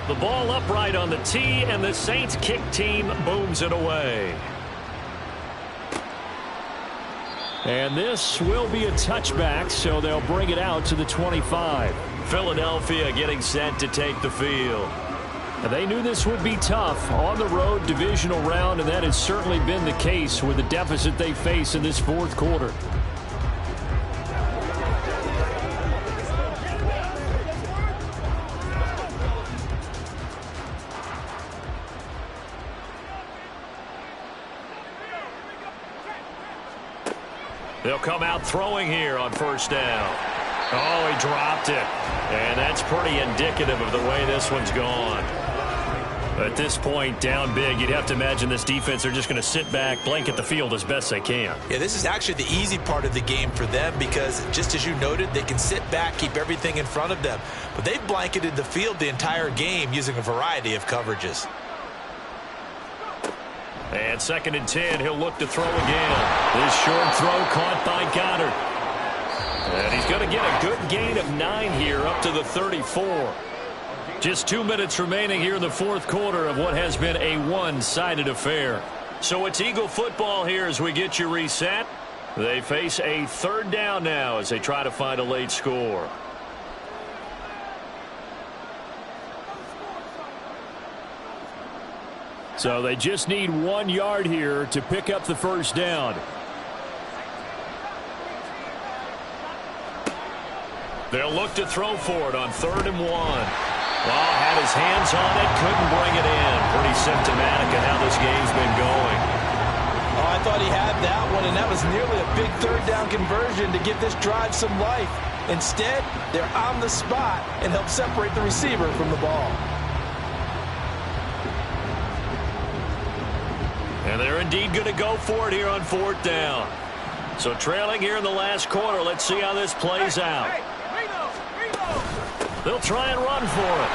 Speaker 2: The ball upright on the tee, and the Saints kick team booms it away.
Speaker 6: And this will be a touchback, so they'll bring it out to the 25.
Speaker 2: Philadelphia getting set to take the field.
Speaker 6: They knew this would be tough on the road divisional round, and that has certainly been the case with the deficit they face in this fourth quarter.
Speaker 2: They'll come out throwing here on first down. Oh, he dropped it. And that's pretty indicative of the way this one's gone. At this point, down big, you'd have to imagine this defense, they're just going to sit back, blanket the field as best they can.
Speaker 3: Yeah, this is actually the easy part of the game for them because, just as you noted, they can sit back, keep everything in front of them. But they've blanketed the field the entire game using a variety of coverages.
Speaker 2: And 2nd and 10, he'll look to throw again. This short throw caught by Goddard. And he's going to get a good gain of 9 here up to the 34. Just 2 minutes remaining here in the fourth quarter of what has been a one-sided affair. So it's Eagle football here as we get you reset. They face a 3rd down now as they try to find a late score.
Speaker 6: So they just need 1 yard here to pick up the first down.
Speaker 2: They'll look to throw for it on 3rd and 1. Well, had his hands on it, couldn't bring it in. Pretty symptomatic of how this game's been going.
Speaker 4: Oh, I thought he had that one, and that was nearly a big 3rd down conversion to give this drive some life. Instead, they're on the spot and help separate the receiver from the ball.
Speaker 2: And they're indeed going to go for it here on 4th down. So trailing here in the last quarter, let's see how this plays out. They'll try and run for it.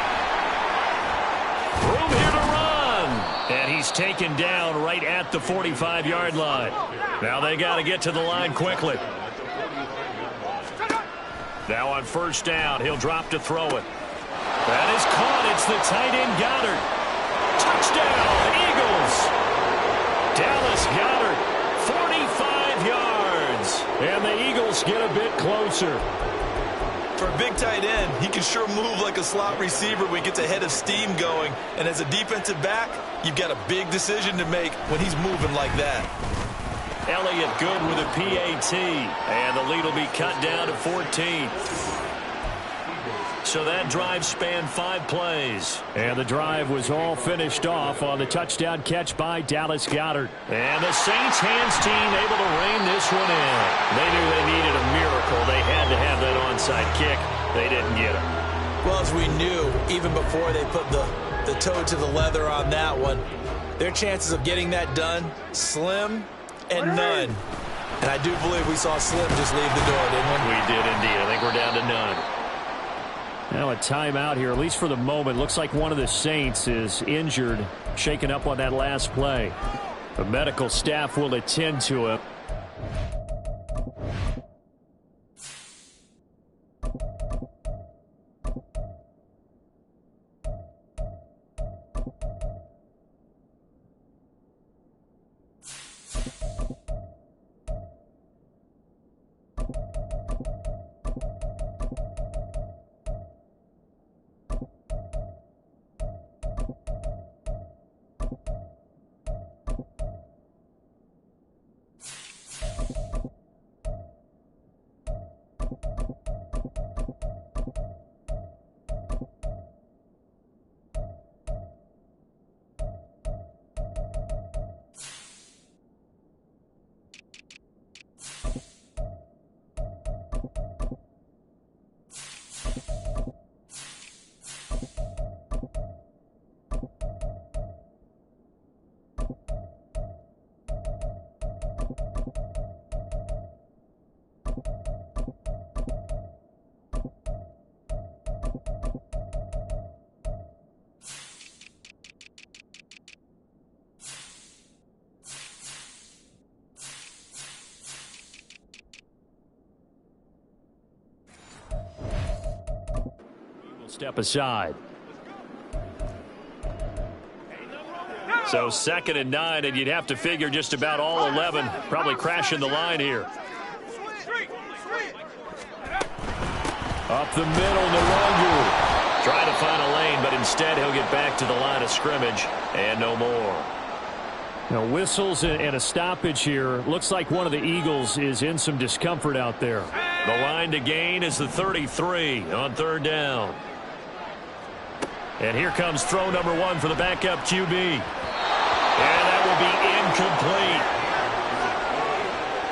Speaker 2: Room here to run. And he's taken down right at the 45-yard line. Now they got to get to the line quickly. Now on 1st down, he'll drop to throw it. That is caught. It's the tight end Goddard. Touchdown, Eagles. Dallas Goddard, 45 yards.
Speaker 6: And the Eagles get a bit closer.
Speaker 3: For a big tight end, he can sure move like a slot receiver when he gets a head of steam going. And as a defensive back, you've got a big decision to make when he's moving like that.
Speaker 2: Elliott good with a PAT. And the lead will be cut down to 14. So that drive spanned 5 plays.
Speaker 6: And the drive was all finished off on the touchdown catch by Dallas Goedert.
Speaker 2: And the Saints hands team able to rein this one in. They knew they needed a miracle. They had to have that onside kick. They didn't get it.
Speaker 3: Well, as we knew, even before they put the toe to the leather on that one, their chances of getting that done, slim and none. And I do believe we saw Slim just leave the door, didn't we?
Speaker 2: We did indeed. I think we're down to none.
Speaker 6: Now a timeout here, at least for the moment. Looks like one of the Saints is injured, shaken up on that last play. The medical staff will attend to it. Step aside.
Speaker 2: So 2nd and 9, and you'd have to figure just about all 11 probably crashing the line here.
Speaker 6: Up the middle, Nwangu.
Speaker 2: Trying to find a lane, but instead he'll get back to the line of scrimmage and no more.
Speaker 6: Now, whistles and a stoppage here. Looks like one of the Eagles is in some discomfort out there.
Speaker 2: The line to gain is the 33 on third down. And here comes throw number 1 for the backup QB. And that will be incomplete.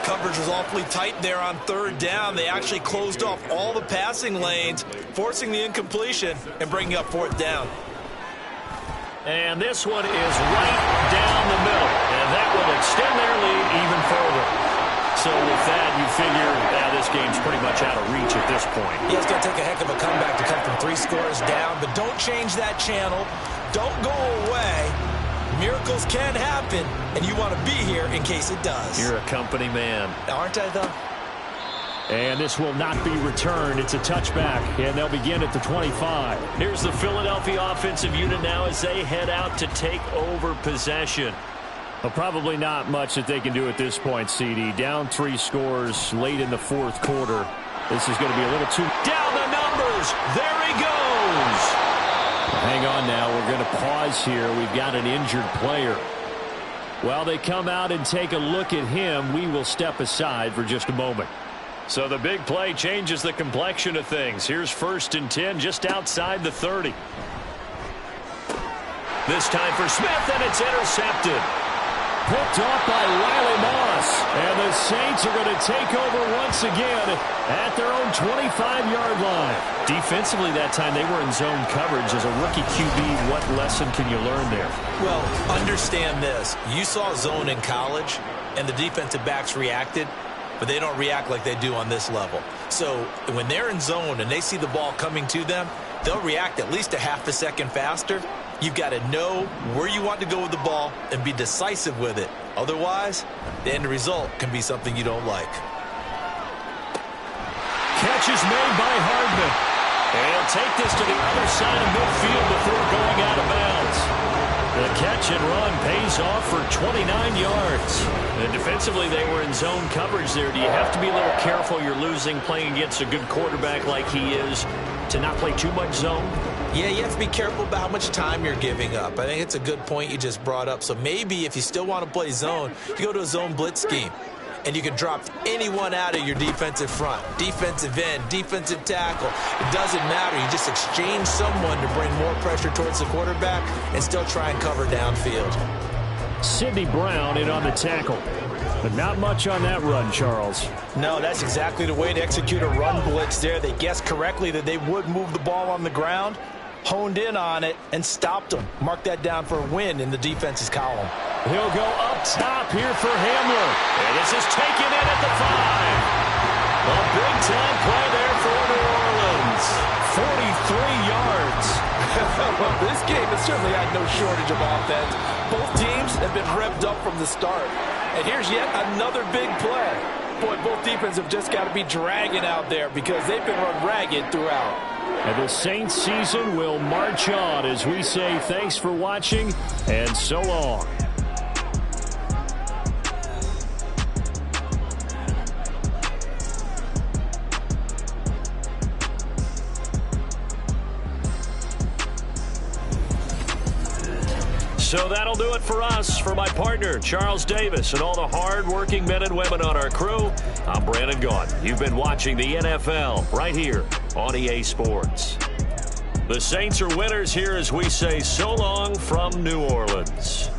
Speaker 3: Coverage was awfully tight there on third down. They actually closed off all the passing lanes, forcing the incompletion and bringing up fourth down.
Speaker 2: And this one is right down the middle. And that will extend their lead even further. So with that, you figure this game's pretty much out of reach at this point.
Speaker 3: Yeah, it's going to take a heck of a comeback to come from 3 scores down. But don't change that channel. Don't go away. Miracles can happen, and you want to be here in case it does.
Speaker 2: You're a company man.
Speaker 3: Aren't I, though?
Speaker 6: And this will not be returned. It's a touchback, and they'll begin at the 25.
Speaker 2: Here's the Philadelphia offensive unit now as they head out to take over possession.
Speaker 6: Well, probably not much that they can do at this point, CD. Down 3 scores late in the fourth quarter. This is going to be a little too...
Speaker 2: Down the numbers. There he goes.
Speaker 6: Hang on now. We're going to pause here. We've got an injured player. While they come out and take a look at him, we will step aside for just a moment.
Speaker 2: So the big play changes the complexion of things. Here's 1st and 10 just outside the 30. This time for Smith, and it's intercepted.
Speaker 6: Picked off by Riley Moss. And the Saints are going to take over once again at their own 25-yard line.
Speaker 2: Defensively that time, they were in zone coverage. As a rookie QB, what lesson can you learn there?
Speaker 3: Well, understand this. You saw zone in college, and the defensive backs reacted, but they don't react like they do on this level. So when they're in zone and they see the ball coming to them, they'll react at least a half a second faster. You've got to know where you want to go with the ball and be decisive with it. Otherwise, the end result can be something you don't like.
Speaker 2: Catch is made by Hardman. And take this to the other side of midfield before going out of bounds. The catch and run pays off for 29 yards. And defensively, they were in zone coverage there. Do you have to be a little careful? You're losing playing against a good quarterback like he is to not play too much zone?
Speaker 3: Yeah, you have to be careful about how much time you're giving up. I think it's a good point you just brought up. So maybe if you still want to play zone, you go to a zone blitz scheme. And you can drop anyone out of your defensive front. Defensive end, defensive tackle. It doesn't matter. You just exchange someone to bring more pressure towards the quarterback and still try and cover downfield.
Speaker 6: Sidney Brown in on the tackle. But not much on that run, Charles.
Speaker 4: No, that's exactly the way to execute a run blitz there. They guessed correctly that they would move the ball on the ground, honed in on it, and stopped them. Mark that down for a win in the defense's column.
Speaker 6: He'll go up top here for Hamler.
Speaker 2: And this is taken in at the 5. A big-time play there for New Orleans. 43 yards.
Speaker 4: Well, this game has certainly had no shortage of offense. Both teams have been revved up from the start. And here's yet another big play. Boy, both defenses have just got to be dragging out there because they've been run ragged throughout.
Speaker 6: And the Saints season will march on as we say thanks for watching and so long.
Speaker 2: So that'll do it for us. For my partner, Charles Davis, and all the hard-working men and women on our crew, I'm Brandon Gaudin. You've been watching the NFL right here on EA Sports. The Saints are winners here as we say so long from New Orleans.